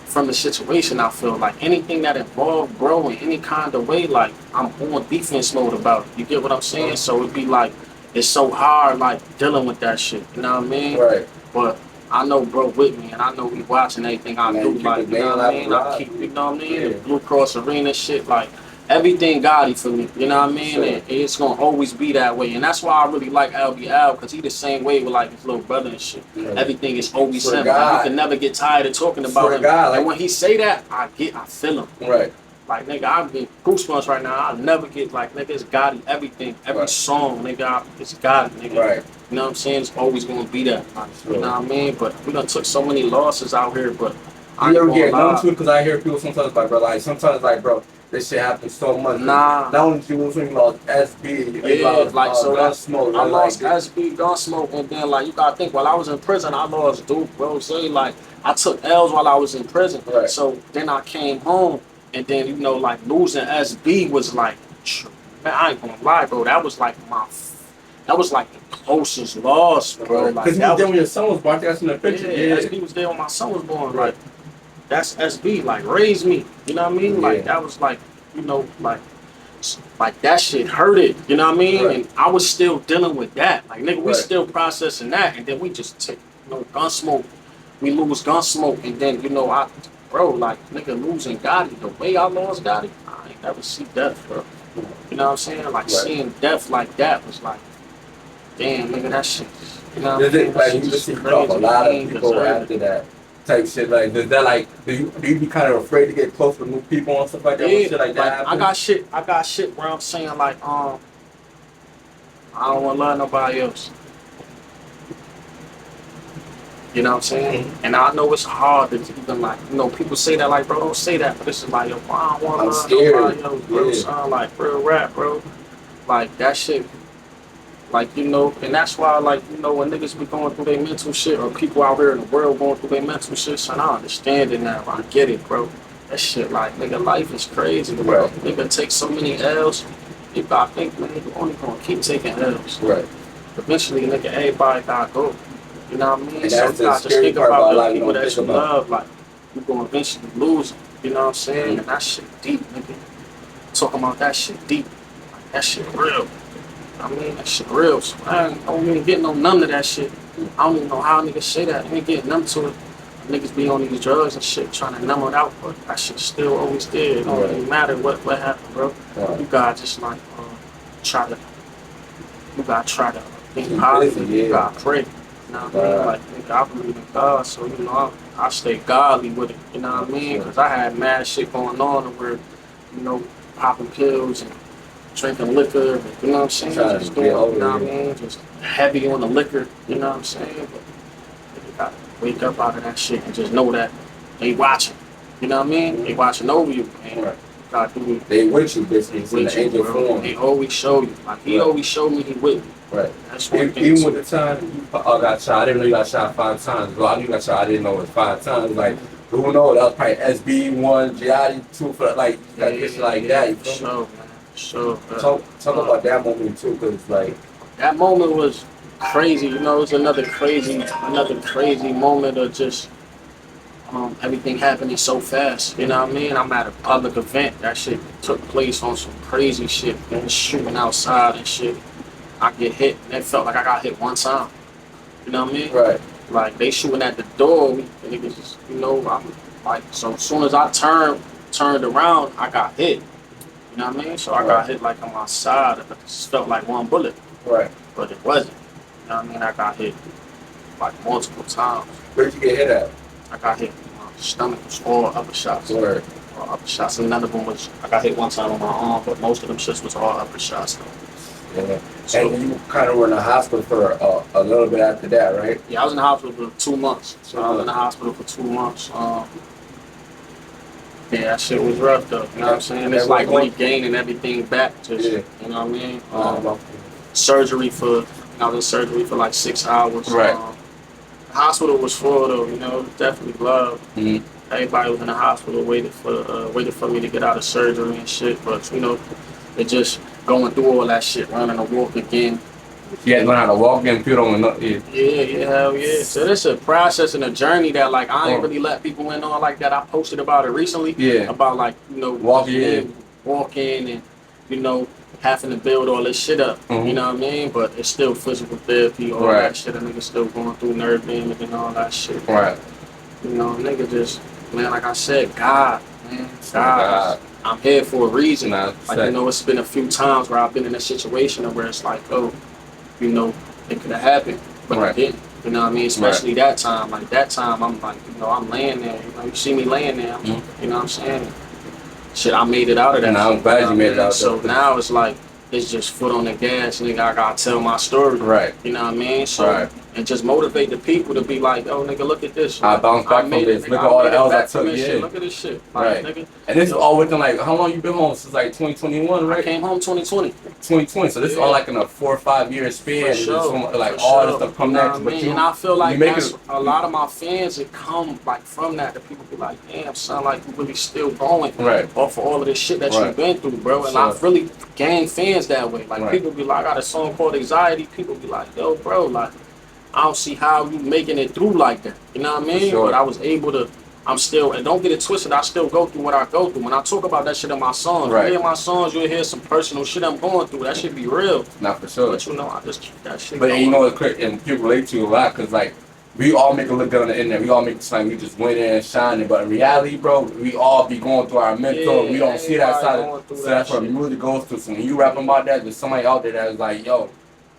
from the situation. I feel like anything that involved bro in any kind of way, like I'm on defense mode about it. You get what I'm saying? So it'd be like it's so hard, like dealing with that shit. You know what I mean? Right. But I know bro with me, and I know he watching everything I do. Like you know what I mean? I keep, you know what I mean? The Blue Cross Arena shit, like. Everything Gotti for me, you know what I mean? Sure. And it's gonna always be that way, and that's why I really like LBL because he the same way with like his little brother and shit. Yeah. Everything is always him. Like, you can never get tired of talking about him. God, like, and when he say that, I feel him. Right. Like nigga, I'm getting goosebumps right now. I never get like nigga, it's Gotti. Everything, every song, nigga, it's Gotti, nigga. Right. You know what I'm saying? It's always gonna be that. Sure. You know what I mean? But we done took so many losses out here, but I ever get numb to it because I hear people sometimes like bro, this shit happens so much. Nah. Not only you lost SB, Gunsmoke. I lost SB, Gunsmoke, and then like you gotta think while I was in prison, I lost Duke, BOYZ. Like I took L's while I was in prison. Right. So then I came home, and then you know like losing SB was like, man, I ain't gonna lie, bro. That was like the closest loss, bro. Because you was there when your son was born. I think I seen the picture. Yeah, SB was there when my son was born. Like. That's SB, like raised me, you know what I mean? Like that was like, you know, like that shit hurted, you know what I mean? Right. And I was still dealing with that. Like nigga, we still processing that, and then we just take, you know, Gunsmoke. We lose Gunsmoke, and then you know, like nigga losing Gotti, the way I lost Gotti, I ain't never see death, bro. You know what I'm saying? Like seeing death like that was like, damn, nigga, that shit. You know what I mean? Like you just see a lot of people after that. Type shit like does that like do you be kind of afraid to get close to new people and stuff like that? Yeah, shit like that I got shit where I'm saying like I don't want to love nobody else. You know what I'm saying? And I know it's hard to even like, you know, people say that like, bro, don't say that. But this is like, yo, I don't want to love nobody else, bro. Sound like real rap, bro. Like that shit. Like, you know, and that's why, like, you know, when niggas be going through their mental shit, or people out here in the world going through their mental shit, son, I understand it now. I get it, bro. That shit, like, nigga, life is crazy, bro. Right. Nigga take so many L's. Nigga, I think, man, you only gonna keep taking L's. Right. Eventually, nigga, everybody gotta go. You know what I mean? And So you gotta just think about the people that you love. Like, you gonna eventually lose them. You know what I'm saying? And that shit deep, nigga. Talking about that shit deep. Like, that shit real. I mean, that shit real. So I don't even get no numb to that shit. I don't even know how niggas say that. I ain't getting numb to it. Niggas be on these drugs and shit trying to numb it out, but that shit's still always there. It don't really matter what happened, bro. You gotta just like try to think positive. You gotta pray. You know what I mean? Like, nigga, I believe in God, so you know I stay godly with it. You know what I mean? Because I had mad shit going on where, you know, popping pills and drinking liquor, you know what I'm saying? Just doing, you know what I mean? Just heavy on the liquor, you know what I'm saying? But you gotta wake up out of that shit and just know that they watching. You know what I mean? They watching over you, man. Right. Gotta do it. They with you, basically, in the angel form. They always show you. Like, he always showed me he with me. Right. That's one thing. Even with the time you got shot, I didn't know you got shot 5 times. Well, I knew you got shot, I didn't know it was 5 times. Like, who knows? That was probably SB1, Gianni 2, for like, it's like that. You feel me? Sure. Talk about that moment too, cause like that moment was crazy. You know, it was another crazy moment of just everything happening so fast. You know what I mean? I'm at a public event. That shit took place on some crazy shit. And shooting outside and shit. I get hit, and it felt like I got hit one time. You know what I mean? Right. Like they shooting at the door. And niggas just, you know, I'm like, so as soon as I turned around, I got hit. You know what I mean? So I got hit like on my side. It just felt like one bullet. Right. But it wasn't. You know what I mean? I got hit like multiple times. Where'd you get hit at? I got hit in my stomach. It was all upper shots. Word. All upper shots. And another one was, I got hit one time on my arm, but most of them shits was all upper shots though. Yeah. So, and you kind of were in the hospital for a little bit after that, right? Yeah, I was in the hospital for 2 months. So I was in the hospital for 2 months. Yeah, that shit was rough though, you know what I'm saying? It's like regaining everything back, just, you know what I mean? Surgery for, I was in surgery for like 6 hours. Right. The hospital was full though, you know, definitely loved. Mm-hmm. Everybody was in the hospital waiting for me to get out of surgery and shit, but you know, it just going through all that shit, learning to walk again. You had to learn how to walk and feel on the Yeah, hell yeah. So this is a process and a journey that like I ain't really let people in on like that. I posted about it recently. Yeah. About like, you know, walking and, you know, having to build all this shit up. Mm-hmm. You know what I mean? But it's still physical therapy, all that shit. A nigga still going through nerve damage and all that shit. Right. You know, nigga just, man, like I said, God, man. God. I'm here for a reason. Like, you know, it's been a few times where I've been in a situation where it's like, oh, you know, it could have happened, but it didn't. You know what I mean? Especially that time. Like that time, I'm like, you know, I'm laying there. You know, you see me laying there. You know what I'm saying? Shit, I made it out of that. And I'm glad you made it out. So now it's like, it's just foot on the gas, nigga. I gotta tell my story. Right. You know what I mean? So, and just motivate the people to be like, oh, nigga, look at this. I bounced back from this. Look at all the L's I took. Look at this shit. Like, nigga. And this is all within like, how long you been home? Since like 2021, right? I came home 2020. 2020. So this is all like in a 4 or 5 year span. For sure. Like all this stuff come next. But and I feel like that's a lot of my fans that come like from that. The people be like, damn, son, like you really still going. Right. Off of all of this shit that you've been through, bro. And I've really gained fans that way. Like people be like, I got a song called Anxiety. People be like, yo, bro, like, I don't see how you making it through like that. You know what I mean? But I was able to, I'm still, and don't get it twisted, I still go through what I go through. When I talk about that shit in my songs, you hear my songs, you'll hear some personal shit I'm going through. That shit be real. Not for sure. But you know, I just keep that shit But going. you know, and people relate to you a lot, because like, we all make it look good on the internet. We all make it sound like we just went in and shining. But in reality, bro, we all be going through our mental. We don't see that side of it. So that's what music goes through. So when you rap about that, there's somebody out there that is like, yo,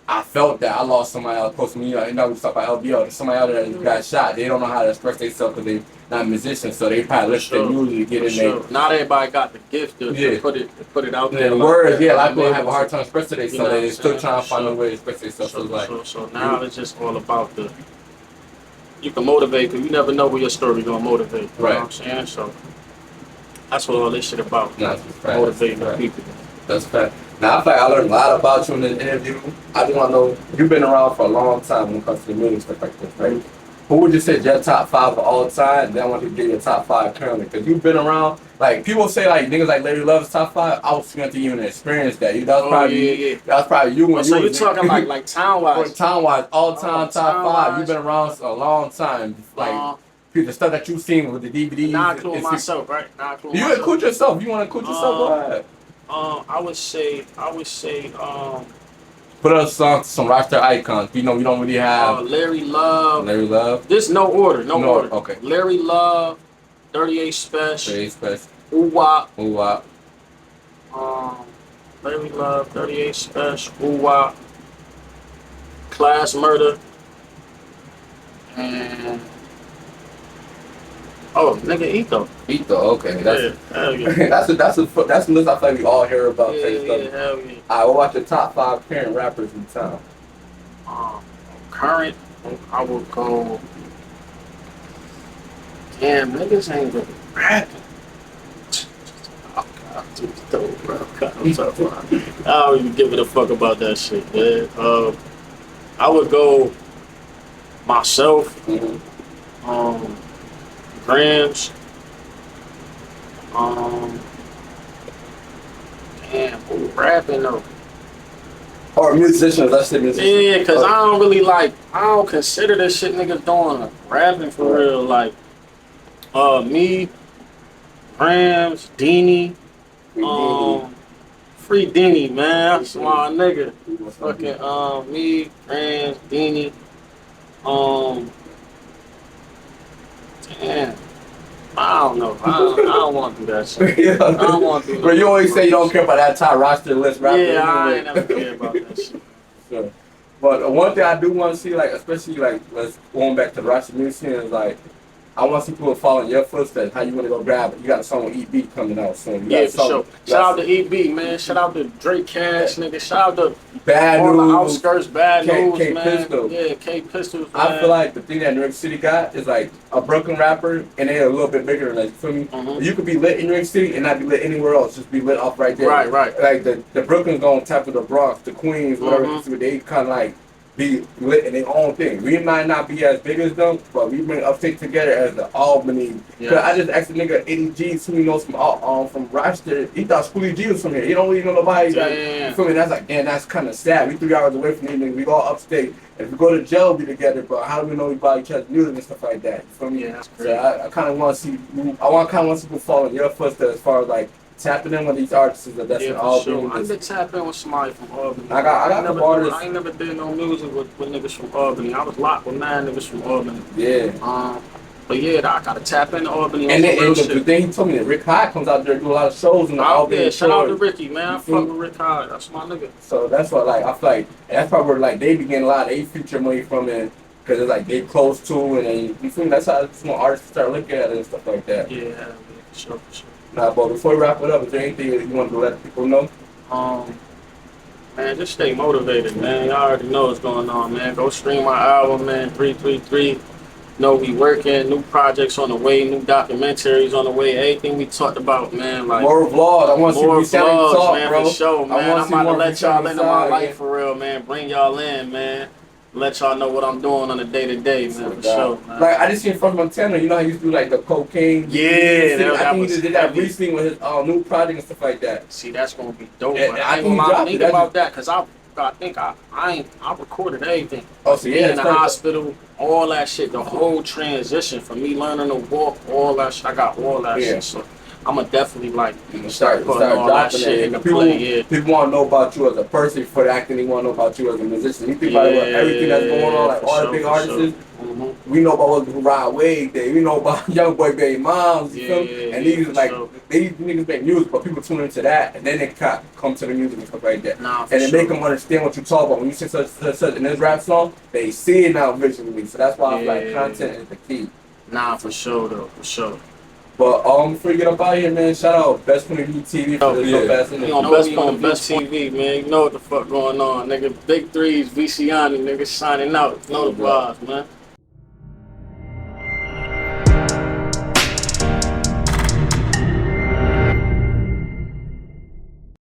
I felt that. I lost somebody else close to me. You know, we talk about LBO. There's somebody out there that got shot. They don't know how to express themselves because they're not musicians. So they probably listen to music to get in there. Not everybody got the gift to put it out there. The words, a lot of people have a hard time expressing themselves. They're still trying to find a way to express themselves. So now it's just all about the you can motivate, because you never know where your story gonna motivate. You Right. know what I'm saying? So that's what all this shit about. Nah, that's fact. Motivating That's the people. That's fact. Now, I feel like I learned a lot about you in this interview. I just want to know, you've been around for a long time when it comes to the music stuff like this, right? Who would you say is your top 5 of all time? Then I want you to get your top 5 currently. Because you've been around, like, people say, like, niggas like Larry Love's top 5. I was going to even experience that. That was probably, that was probably you when so you you was talking like town-wise? Town-wise, all-time top 5. You've been around a long time. Like, the stuff that you've seen with the DVDs. Not including myself, right? Not including you myself. include yourself. You want to include yourself? Go ahead. I would say, put us some roster icons. You know, we don't really have Larry Love. Larry Love. This no order, no order. Okay. Larry Love, 38 Spesh. 38 Spesh. Ooh-Wop. Ooh-Wop. Larry Love, 38 Spesh. Ooh-Wop. Class Murder. And nigga, Ito. Ito, okay. That's hell yeah. that's a list I feel like we all hear about. Yeah, hell yeah. I will watch the top 5 current rappers in town. Current, I will go. Damn, niggas ain't really rapping. Oh God, dude, dope, bro. I'm talking about. I don't even give a fuck about that shit, man. I would go myself. Gramz. Damn, who rapping though? Or musicians, let's say musicians. Yeah, because I don't consider this shit niggas doing rapping for real. Like, me, Gramz, Dini, free Dini, man. That's my nigga. Fucking, me, Gramz, Dini, damn. I don't know. I don't want to do that shit. I don't want to do that. But you always say you don't care about that top roster list rapper. Yeah, I ain't never care about that shit. Sure. But one thing I do want to see, like, especially like, let's going back to the roster music scene, is like, I want to see people following your footsteps. How you want to go grab it? You got a song with EB coming out soon. Yeah, for sure. Shout out to EB, man. Shout out to Drey Cash, nigga. Shout out to Bad all News, the outskirts, Bad News, K man. Pistol. Yeah, K Pistols, man. I feel like the thing that New York City got is like a Brooklyn rapper, and they're a little bit bigger than that. You feel me? You could be lit in New York City and not be lit anywhere else. Just be lit off right there. Right. Like the Brooklyn's gonna tap to the Bronx, the Queens, whatever. They kind of like be lit in their own thing. We might not be as big as them, but we bring Upstate together as the Albany. Cause I just asked a nigga 80 G, who he knows from Rochester. He thought Schoolie G was from here. He don't really know nobody. Like, you feel me? That's like, damn, that's kind of sad. We 3 hours away from these niggas. We all Upstate. If we go to jail, we together. But how do we know we buy each other's music and stuff like that? You feel me? Yeah, that's crazy. So I kind of want to see. I kind of want to see people follow in your footsteps as far as like tapping in with these artists that's in all sure. I need to tap in with somebody from Albany. I got some artists. I ain't never did no music with niggas from Albany. I was locked with 9 niggas from Albany. Yeah. But yeah, I gotta tap into Albany. And the thing he told me that Rick Hyde comes out there and do a lot of shows in the Albany. Yeah, shout out to Ricky, man. I fuck with Rick Hyde. That's my nigga. So that's what like I feel like that's probably where like they begin a lot of they future money from it. Cause it's like they close to and then you feel me? That's how some artists start looking at it and stuff like that. Yeah, for sure. Nah, but before we wrap it up, is there anything that you want to let people know? Man, just stay motivated, man. Y'all already know what's going on, man. Go stream my album, man. 333. Know we working, new projects on the way, new documentaries on the way. Everything we talked about, man. Like more vlogs. I want to see V.Ciannii talk, man, bro. For sure, man. I'm about to let y'all into my life for real, man. Bring y'all in, man. Let y'all know what I'm doing on a day-to-day, man, for sure, man. Like, I just seen from Montana, you know how he used to do, like, the cocaine? Yeah, I think he just did that recently with his new project and stuff like that. See, that's going to be dope. Yeah, I ain't gonna think about that, because I think I recorded everything. Oh, so yeah, in the hospital, all that shit, the whole transition from me learning to walk, all that shit, I got all that shit, so I'm gonna definitely like start putting all that shit into play. Yeah. People want to know about you as a person for acting. They want to know about you as a musician. You think about everything that's going on, like all the big artists. We know about what's Rod Wave Day. We know about Young Boy Baby Moms. You feel me? And these like these niggas make music, but people tune into that, and then they come to the music and stuff like that. And they make them understand what you talk about. When you say such in this rap song, they see it now visually. So that's why I feel like content is the key. Nah, for sure though, for sure. But before you get up out here, man, shout out BestsPointOfViewTV for this fast on BestsPointOfViewTV, man. You know what the fuck going on, nigga. Big threes, V.Ciannii, nigga, signing out. Know the vibes, man.